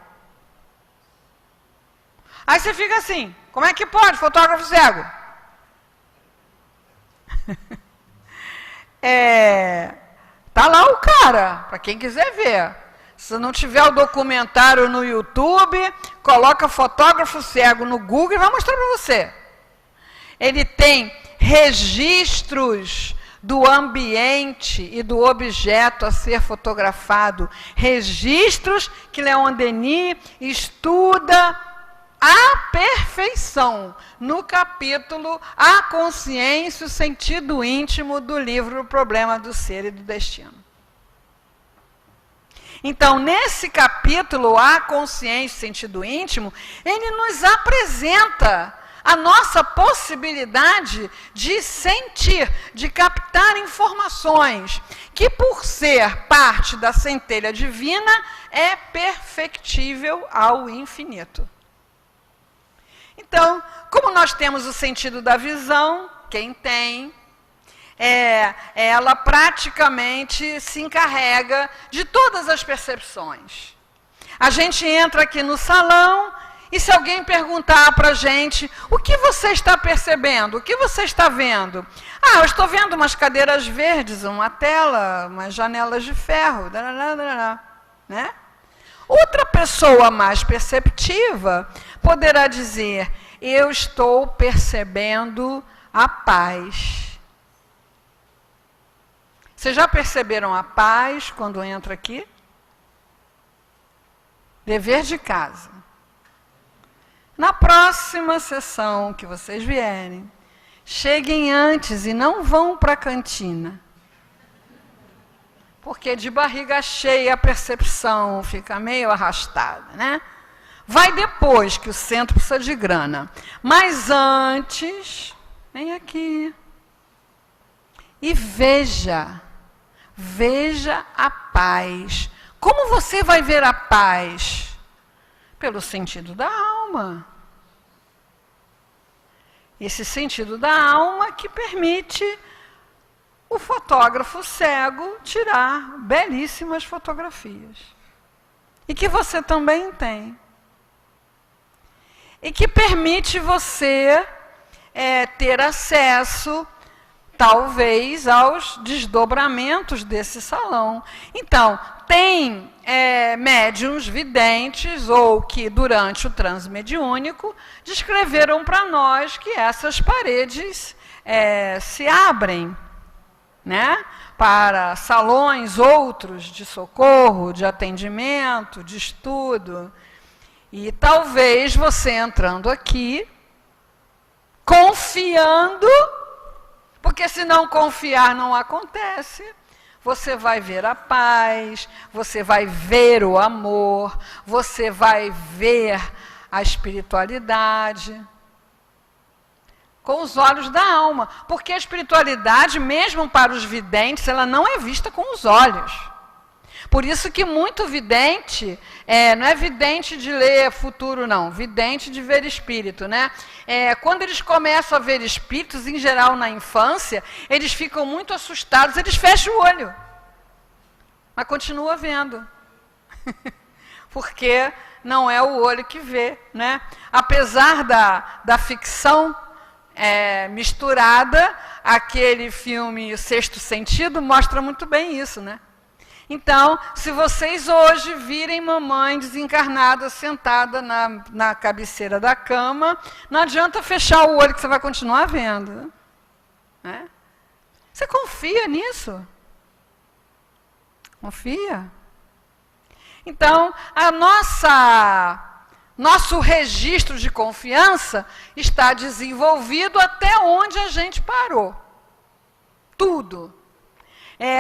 Aí você fica assim, como é que pode, fotógrafo cego? Tá lá o cara, para quem quiser ver. Se não tiver o documentário no YouTube, coloca fotógrafo cego no Google e vai mostrar para você. Ele tem registros do ambiente e do objeto a ser fotografado. Registros que Leon Denis estuda à perfeição no capítulo A Consciência e o Sentido Íntimo do livro O Problema do Ser e do Destino. Então, nesse capítulo A Consciência e o Sentido Íntimo, ele nos apresenta a nossa possibilidade de sentir, de captar informações, que por ser parte da centelha divina, é perfectível ao infinito. Então, como nós temos o sentido da visão, quem tem, ela praticamente se encarrega de todas as percepções. A gente entra aqui no salão e se alguém perguntar para a gente, o que você está percebendo? O que você está vendo? Ah, eu estou vendo umas cadeiras verdes, uma tela, umas janelas de ferro, né? Outra pessoa mais perceptiva poderá dizer, eu estou percebendo a paz. Vocês já perceberam a paz quando entra aqui? Dever de casa. Na próxima sessão que vocês vierem, cheguem antes e não vão para a cantina. Porque de barriga cheia a percepção fica meio arrastada, né? Vai depois, que o centro precisa de grana. Mas antes, vem aqui. E veja a paz. Como você vai ver a paz? Pelo sentido da alma. Esse sentido da alma que permite o fotógrafo cego tirar belíssimas fotografias. e que você também tem. E que permite você ter acesso, talvez, aos desdobramentos desse salão. Então, tem médiuns videntes, ou que, durante o transe mediúnico, descreveram para nós que essas paredes se abrem, né, para salões outros de socorro, de atendimento, de estudo. E talvez você entrando aqui, confiando, porque se não confiar não acontece, você vai ver a paz, você vai ver o amor, você vai ver a espiritualidade com os olhos da alma. Porque a espiritualidade, mesmo para os videntes, ela não é vista com os olhos. Por isso que muito vidente, não é vidente de ler futuro, não, vidente de ver espírito, né? Quando eles começam a ver espíritos, em geral na infância, eles ficam muito assustados, eles fecham o olho, mas continuam vendo, porque não é o olho que vê, né? Apesar da ficção misturada, aquele filme O Sexto Sentido mostra muito bem isso, né? Então, se vocês hoje virem mamãe desencarnada sentada na cabeceira da cama, não adianta fechar o olho que você vai continuar vendo, né? Você confia nisso? Confia? Então, nosso registro de confiança está desenvolvido até onde a gente parou. Tudo.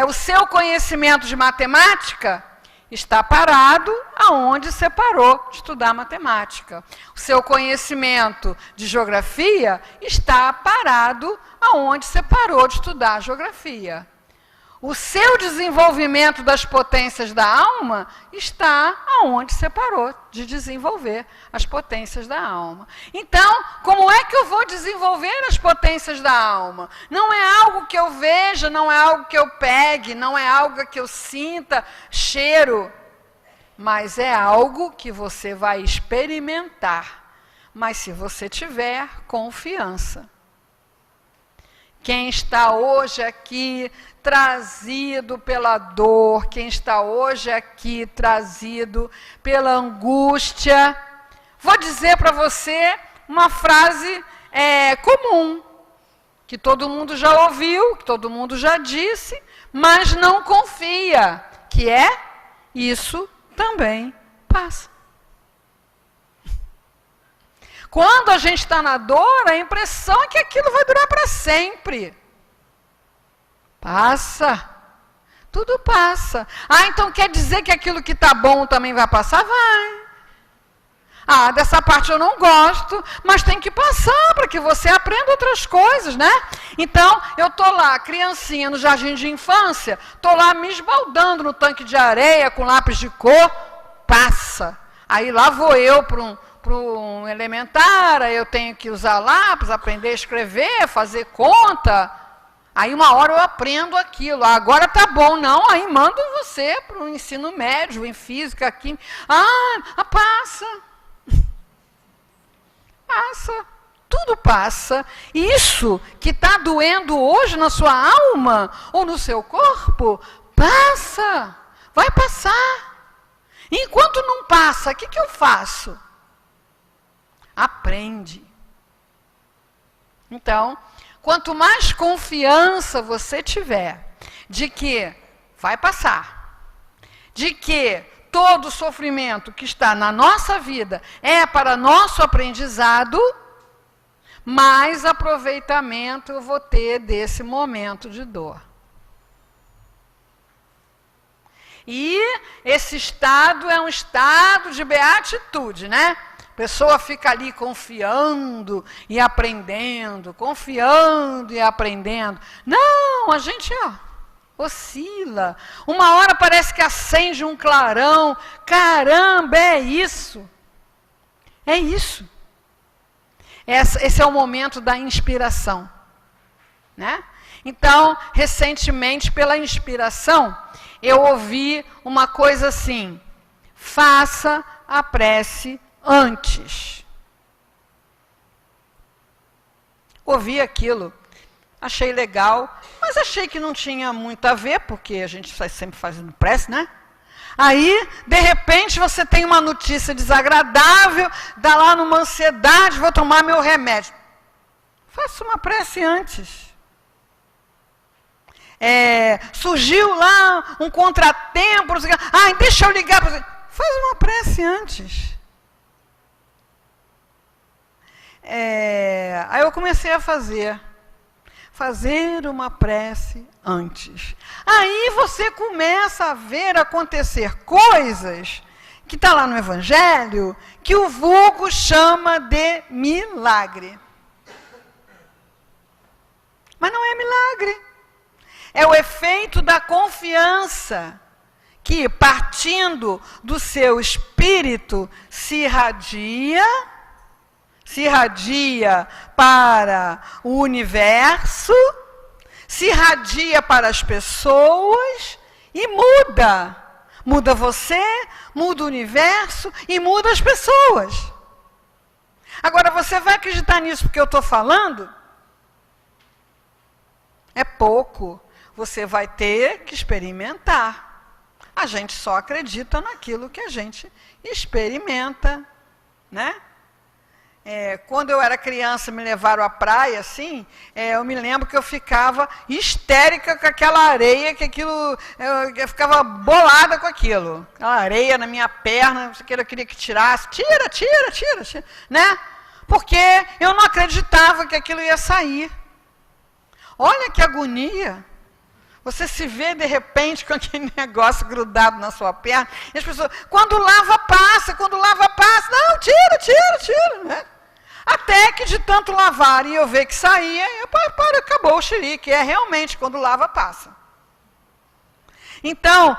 O seu conhecimento de matemática está parado aonde você parou de estudar matemática. O seu conhecimento de geografia está parado aonde você parou de estudar geografia. O seu desenvolvimento das potências da alma está aonde você parou de desenvolver as potências da alma. Então, como é que eu vou desenvolver as potências da alma? Não é algo que eu veja, não é algo que eu pegue, não é algo que eu sinta, cheiro, mas é algo que você vai experimentar, mas se você tiver confiança. Quem está hoje aqui trazido pela dor, quem está hoje aqui trazido pela angústia, vou dizer para você uma frase comum, que todo mundo já ouviu, que todo mundo já disse, mas não confia, que é: isso também passa. Quando a gente está na dor, a impressão é que aquilo vai durar para sempre. Passa. Tudo passa. Então quer dizer que aquilo que está bom também vai passar? Vai. Dessa parte eu não gosto, mas tem que passar para que você aprenda outras coisas, né? Então, eu estou lá, criancinha, no jardim de infância, estou lá me esbaldando no tanque de areia com lápis de cor, passa. Aí lá vou eu para um elementar, aí eu tenho que usar lápis, aprender a escrever, fazer conta. Aí uma hora eu aprendo aquilo, agora tá bom, não, aí mando você para o ensino médio, em física, química. Passa. Passa. Tudo passa. Isso que está doendo hoje na sua alma ou no seu corpo, passa. Vai passar. Enquanto não passa, o que eu faço? Aprende. Então, quanto mais confiança você tiver de que vai passar, de que todo sofrimento que está na nossa vida é para nosso aprendizado, mais aproveitamento eu vou ter desse momento de dor. E esse estado é um estado de beatitude, né? A pessoa fica ali confiando e aprendendo, confiando e aprendendo. Não, a gente oscila. Uma hora parece que acende um clarão. Caramba, é isso. É isso. Esse é o momento da inspiração, né? Então, recentemente, pela inspiração, eu ouvi uma coisa assim: faça a prece antes. Ouvi aquilo, achei legal, mas achei que não tinha muito a ver, porque a gente está sempre fazendo prece, né? Aí, de repente, você tem uma notícia desagradável, dá lá numa ansiedade, vou tomar meu remédio. Faça uma prece antes. Surgiu lá um contratempo, deixa eu ligar para você. Faz uma prece antes. Aí eu comecei a fazer uma prece antes. Aí você começa a ver acontecer coisas que está lá no Evangelho, que o vulgo chama de milagre. Mas não é milagre. É o efeito da confiança que, partindo do seu espírito, se irradia para o universo, se irradia para as pessoas e muda. Muda você, muda o universo e muda as pessoas. Agora, você vai acreditar nisso porque eu estou falando? É pouco. Você vai ter que experimentar. A gente só acredita naquilo que a gente experimenta, né? Quando eu era criança, me levaram à praia, assim, eu me lembro que eu ficava histérica com aquela areia, eu ficava bolada com aquilo. Aquela areia na minha perna, eu queria que tirasse. Tira, né? Porque eu não acreditava que aquilo ia sair. Olha que agonia. Você se vê, de repente, com aquele negócio grudado na sua perna, e as pessoas, quando lava, passa, não, tira, né? Até que de tanto lavar e eu ver que saía, acabou o xerique, realmente, quando lava, passa. Então,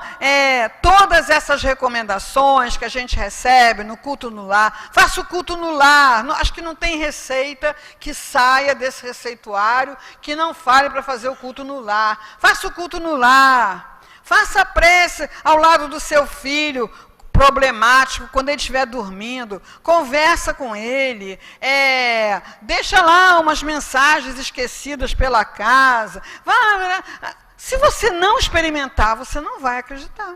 todas essas recomendações que a gente recebe no culto no lar, faça o culto no lar, acho que não tem receita que saia desse receituário, que não fale para fazer o culto no lar. Faça o culto no lar, faça a prece ao lado do seu filho problemático, quando ele estiver dormindo, conversa com ele, deixa lá umas mensagens esquecidas pela casa, se você não experimentar, você não vai acreditar.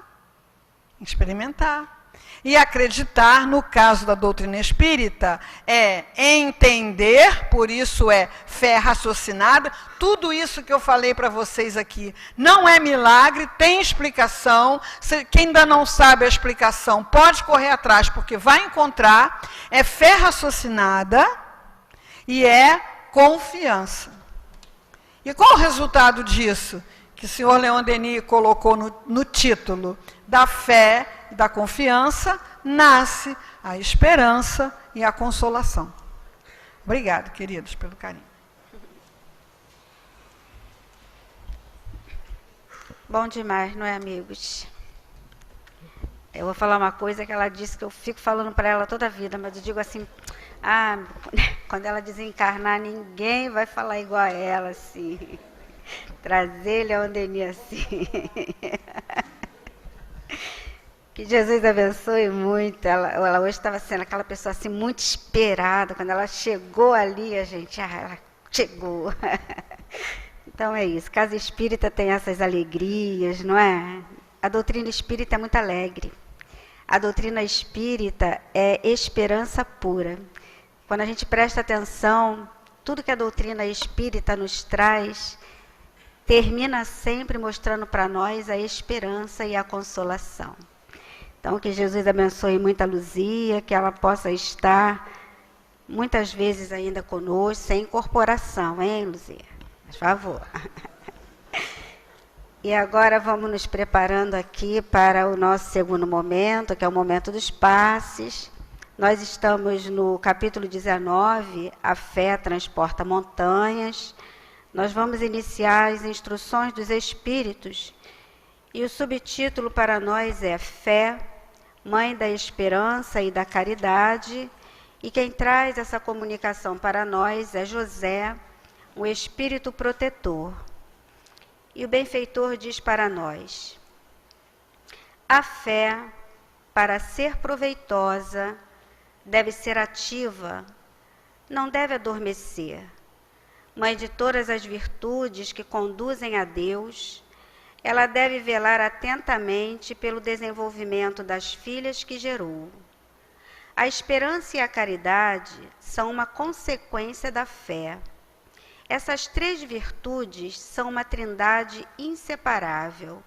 Experimentar. E acreditar, no caso da doutrina espírita, é entender, por isso é fé raciocinada. Tudo isso que eu falei para vocês aqui não é milagre, tem explicação. Quem ainda não sabe a explicação pode correr atrás, porque vai encontrar. É fé raciocinada e é confiança. E qual o resultado disso? Que o senhor Leon Denis colocou no título: da fé e da confiança nasce a esperança e a consolação. Obrigado, queridos, pelo carinho. Bom demais, não é, amigos? Eu vou falar uma coisa que ela disse que eu fico falando para ela toda a vida, mas eu digo assim, quando ela desencarnar, ninguém vai falar igual a ela, assim. Trazer Leon Denis assim. Que Jesus abençoe muito. Ela hoje estava sendo aquela pessoa assim, muito esperada. Quando ela chegou ali, a gente, ela chegou. Então é isso. Casa espírita tem essas alegrias, não é? A doutrina espírita é muito alegre. A doutrina espírita é esperança pura. Quando a gente presta atenção, tudo que a doutrina espírita nos traz termina sempre mostrando para nós a esperança e a consolação. Então, que Jesus abençoe muito a Luzia, que ela possa estar muitas vezes ainda conosco, sem incorporação, hein, Luzia? Por favor. E agora vamos nos preparando aqui para o nosso segundo momento, que é o momento dos passes. Nós estamos no capítulo 19, A Fé Transporta Montanhas. Nós vamos iniciar as instruções dos Espíritos. E o subtítulo para nós é Fé, Mãe da Esperança e da Caridade. E quem traz essa comunicação para nós é José, o Espírito Protetor. E o benfeitor diz para nós: a fé para ser proveitosa, deve ser ativa, não deve adormecer. Mãe de todas as virtudes que conduzem a Deus, ela deve velar atentamente pelo desenvolvimento das filhas que gerou. A esperança e a caridade são uma consequência da fé. Essas três virtudes são uma trindade inseparável.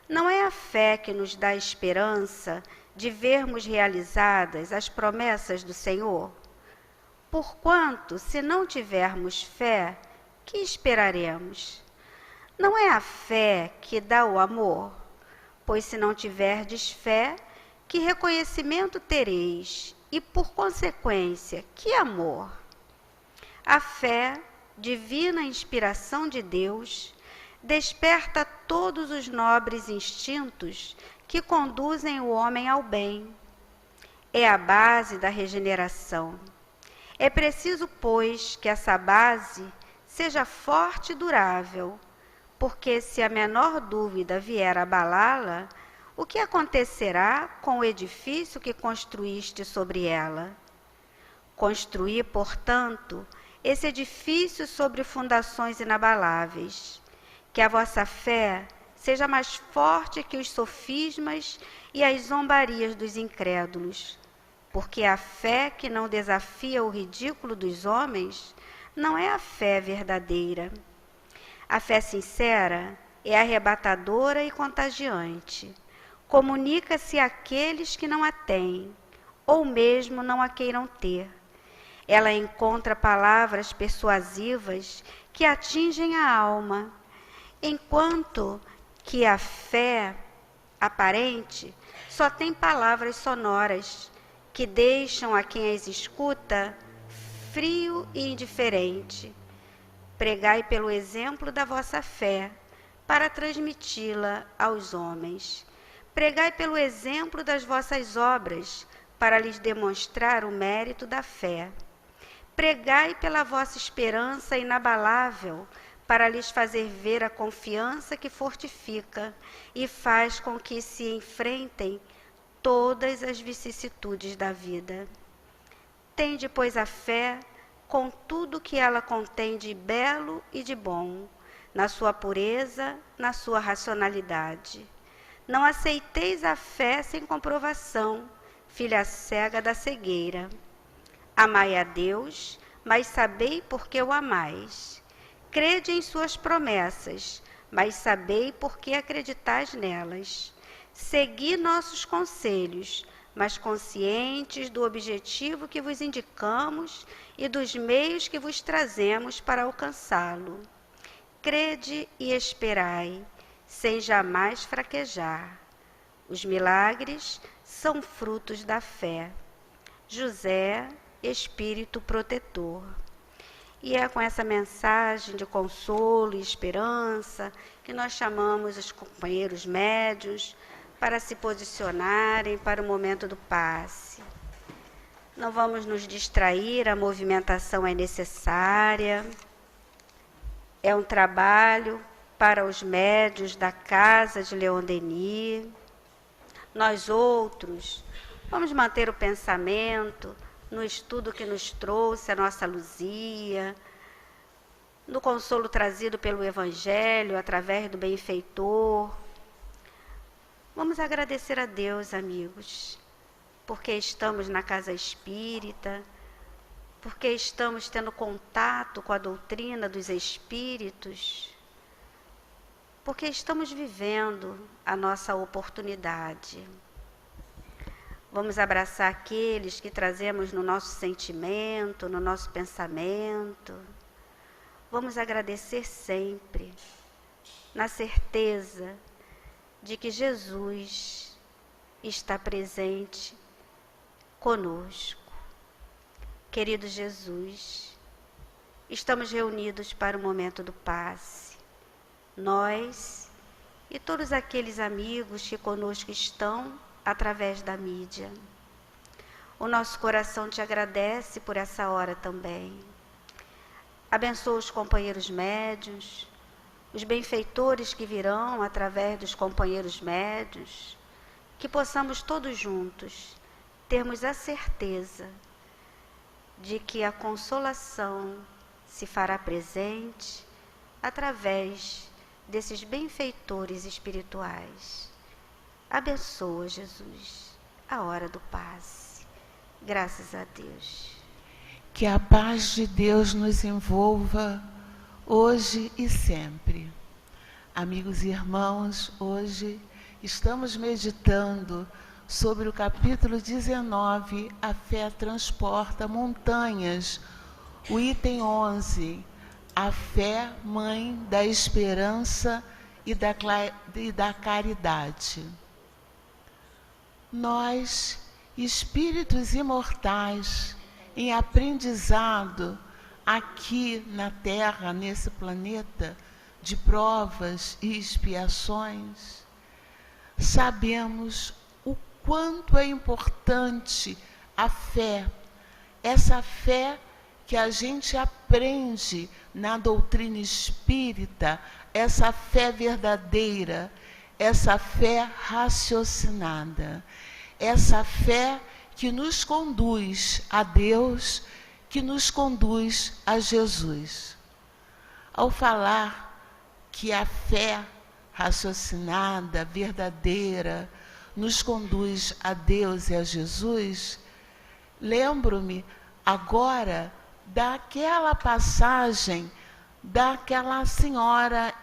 Não é a fé que nos dá esperança de vermos realizadas as promessas do Senhor? Porquanto, se não tivermos fé, que esperaremos? Não é a fé que dá o amor? Pois se não tiverdes fé, que reconhecimento tereis? E, por consequência, que amor? A fé, divina inspiração de Deus, desperta todos os nobres instintos que conduzem o homem ao bem. É a base da regeneração. É preciso, pois, que essa base seja forte e durável, porque se a menor dúvida vier abalá-la, o que acontecerá com o edifício que construíste sobre ela? Construí, portanto, esse edifício sobre fundações inabaláveis. Que a vossa fé seja mais forte que os sofismas e as zombarias dos incrédulos, porque a fé que não desafia o ridículo dos homens não é a fé verdadeira. A fé sincera é arrebatadora e contagiante. Comunica-se àqueles que não a têm, ou mesmo não a queiram ter. Ela encontra palavras persuasivas que atingem a alma, enquanto que a fé aparente só tem palavras sonoras que deixam a quem as escuta frio e indiferente. Pregai pelo exemplo da vossa fé, para transmiti-la aos homens. Pregai pelo exemplo das vossas obras, para lhes demonstrar o mérito da fé. Pregai pela vossa esperança inabalável, para lhes fazer ver a confiança que fortifica e faz com que se enfrentem todas as vicissitudes da vida. Tende, pois, a fé com tudo que ela contém de belo e de bom, na sua pureza, na sua racionalidade. Não aceiteis a fé sem comprovação, filha cega da cegueira. Amai a Deus, mas sabei por que o amais. Crede em suas promessas, mas sabei por que acreditais nelas. Segui nossos conselhos, mas conscientes do objetivo que vos indicamos e dos meios que vos trazemos para alcançá-lo. Crede e esperai, sem jamais fraquejar. Os milagres são frutos da fé. José, Espírito Protetor. E é com essa mensagem de consolo e esperança que nós chamamos os companheiros médios para se posicionarem para o momento do passe. Não vamos nos distrair, a movimentação é necessária. É um trabalho para os médios da Casa de Leon Denis. Nós outros vamos manter o pensamento no estudo que nos trouxe a nossa Luzia, no consolo trazido pelo Evangelho através do benfeitor. Vamos agradecer a Deus, amigos, porque estamos na casa espírita, porque estamos tendo contato com a doutrina dos espíritos, porque estamos vivendo a nossa oportunidade. Vamos abraçar aqueles que trazemos no nosso sentimento, no nosso pensamento. Vamos agradecer sempre, na certeza de que Jesus está presente conosco. Querido Jesus, estamos reunidos para o momento do passe. Nós e todos aqueles amigos que conosco estão através da mídia. O nosso coração te agradece por essa hora também. Abençoa os companheiros médios, os benfeitores que virão através dos companheiros médios, que possamos todos juntos termos a certeza de que a consolação se fará presente através desses benfeitores espirituais. Abençoa, Jesus, a hora do passe. Graças a Deus. Que a paz de Deus nos envolva hoje e sempre. Amigos e irmãos, hoje estamos meditando sobre o capítulo 19, A Fé Transporta Montanhas, o item 11, a fé, mãe da esperança e da caridade. Nós, espíritos imortais, em aprendizado aqui na Terra, nesse planeta de provas e expiações, sabemos o quanto é importante a fé, essa fé que a gente aprende na doutrina espírita, essa fé verdadeira, essa fé raciocinada, essa fé que nos conduz a Deus, que nos conduz a Jesus. Ao falar que a fé raciocinada, verdadeira, nos conduz a Deus e a Jesus, lembro-me agora daquela passagem daquela senhora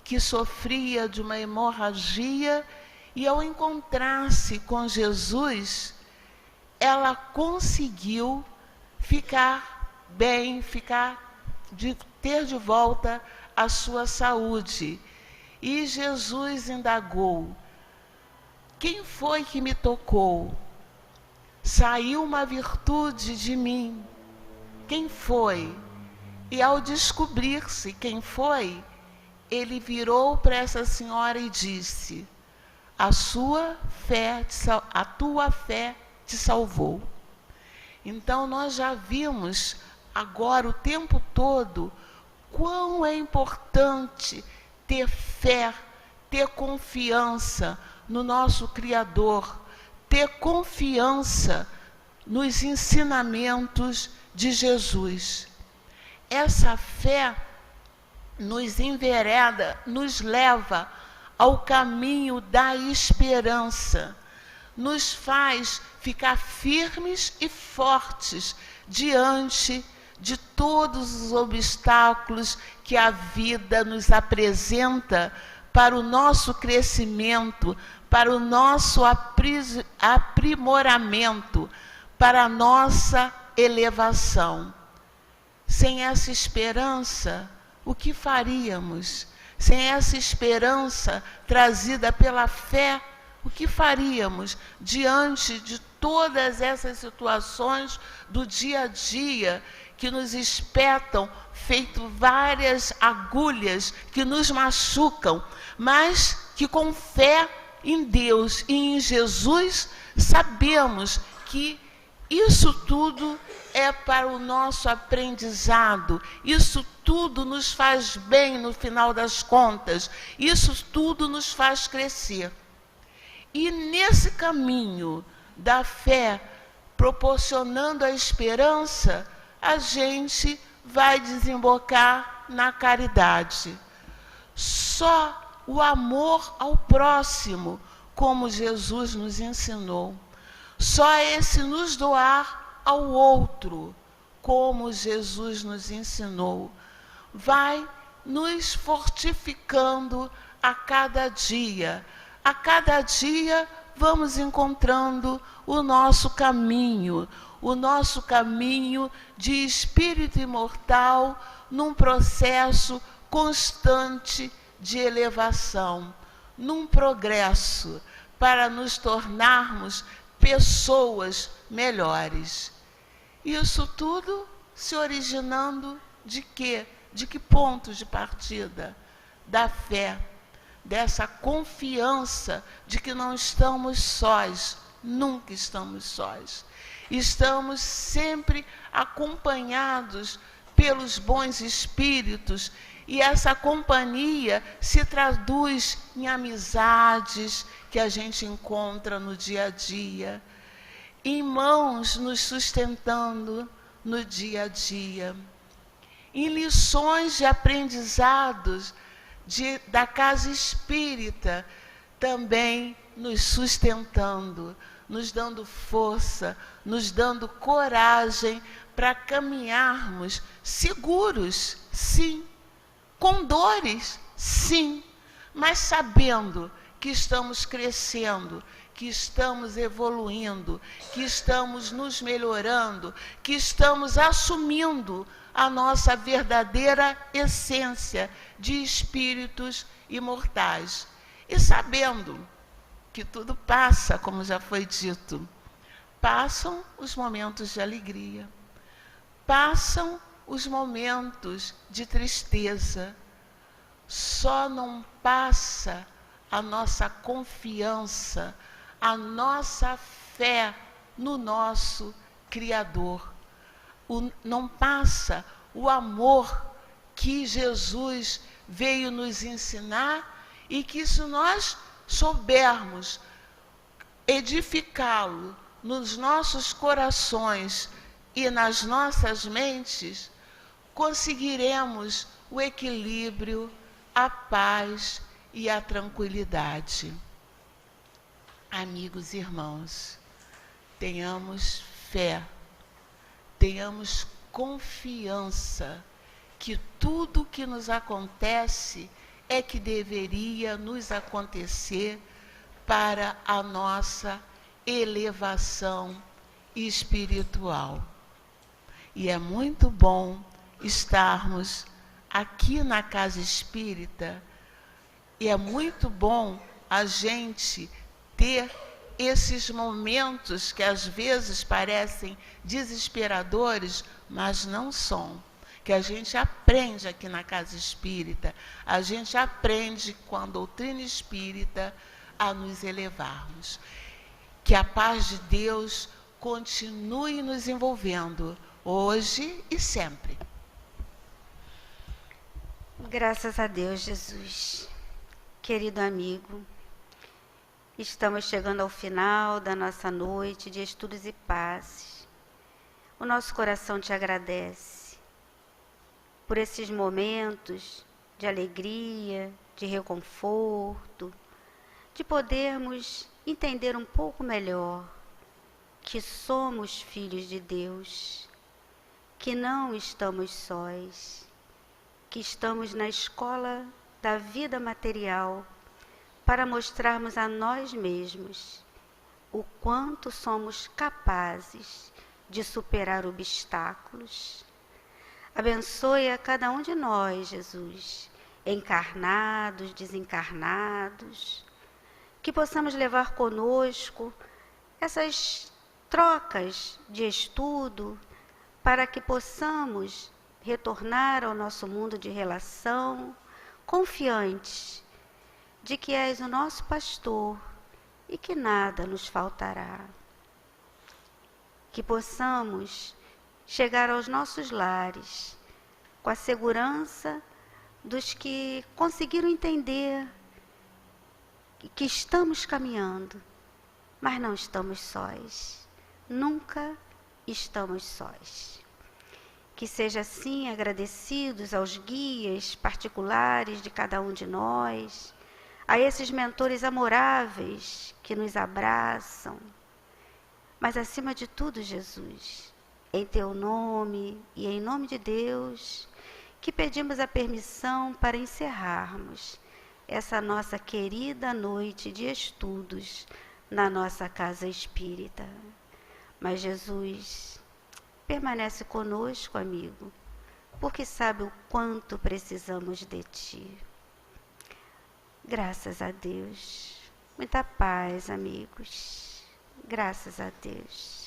que sofria de uma hemorragia e, ao encontrar-se com Jesus, ela conseguiu ficar bem, ter de volta a sua saúde. E Jesus indagou: quem foi que me tocou? Saiu uma virtude de mim. Quem foi? E ao descobrir-se quem foi, ele virou para essa senhora e disse: a tua fé te salvou. Então nós já vimos agora o tempo todo quão é importante ter fé, ter confiança no nosso Criador, ter confiança nos ensinamentos de Jesus. Essa fé nos envereda, nos leva ao caminho da esperança, nos faz ficar firmes e fortes diante de todos os obstáculos que a vida nos apresenta para o nosso crescimento, para o nosso aprimoramento, para a nossa elevação. Sem essa esperança, o que faríamos? Sem essa esperança trazida pela fé, o que faríamos diante de todas essas situações do dia a dia que nos espetam, feito várias agulhas que nos machucam, mas que com fé em Deus e em Jesus sabemos que isso tudo é para o nosso aprendizado, isso tudo nos faz bem no final das contas, isso tudo nos faz crescer. E nesse caminho da fé, proporcionando a esperança, a gente vai desembocar na caridade. Só o amor ao próximo, como Jesus nos ensinou. Só esse nos doar ao outro, como Jesus nos ensinou, vai nos fortificando a cada dia. A cada dia vamos encontrando o nosso caminho de espírito imortal num processo constante de elevação, num progresso, para nos tornarmos pessoas melhores. Isso tudo se originando de quê? De que pontos de partida? Da fé, dessa confiança de que não estamos sós, nunca estamos sós. Estamos sempre acompanhados pelos bons espíritos E essa companhia se traduz em amizades que a gente encontra no dia a dia, em mãos nos sustentando no dia a dia, em lições de aprendizados da casa espírita, também nos sustentando, nos dando força, nos dando coragem para caminharmos seguros, sim, com dores, sim, mas sabendo que estamos crescendo, que estamos evoluindo, que estamos nos melhorando, que estamos assumindo a nossa verdadeira essência de espíritos imortais. E sabendo que tudo passa, como já foi dito, passam os momentos de alegria, passam os momentos de tristeza, só não passa a nossa confiança, a nossa fé no nosso Criador. Não passa o amor que Jesus veio nos ensinar e que, se nós soubermos edificá-lo nos nossos corações e nas nossas mentes, conseguiremos o equilíbrio, a paz e a tranquilidade. Amigos e irmãos, tenhamos fé, tenhamos confiança que tudo que nos acontece é que deveria nos acontecer para a nossa elevação espiritual. E é muito bom estarmos aqui na Casa Espírita, e é muito bom a gente ter esses momentos que às vezes parecem desesperadores, mas não são. Que a gente aprende aqui na Casa Espírita, a gente aprende com a doutrina espírita a nos elevarmos. Que a paz de Deus continue nos envolvendo, hoje e sempre. Graças a Deus, Jesus. Querido amigo, estamos chegando ao final da nossa noite de estudos e passes. O nosso coração te agradece por esses momentos de alegria, de reconforto, de podermos entender um pouco melhor que somos filhos de Deus, que não estamos sós, que estamos na escola da vida material para mostrarmos a nós mesmos o quanto somos capazes de superar obstáculos. Abençoe a cada um de nós, Jesus, encarnados, desencarnados, que possamos levar conosco essas trocas de estudo para que possamos retornar ao nosso mundo de relação, confiantes de que és o nosso pastor e que nada nos faltará. Que possamos chegar aos nossos lares com a segurança dos que conseguiram entender que estamos caminhando, mas não estamos sós. Nunca estamos sós. Que seja assim agradecidos aos guias particulares de cada um de nós, a esses mentores amoráveis que nos abraçam, mas acima de tudo, Jesus, em teu nome e em nome de Deus, que pedimos a permissão para encerrarmos essa nossa querida noite de estudos na nossa casa espírita. Mas Jesus, permanece conosco, amigo, porque sabe o quanto precisamos de ti. Graças a Deus. Muita paz, amigos. Graças a Deus.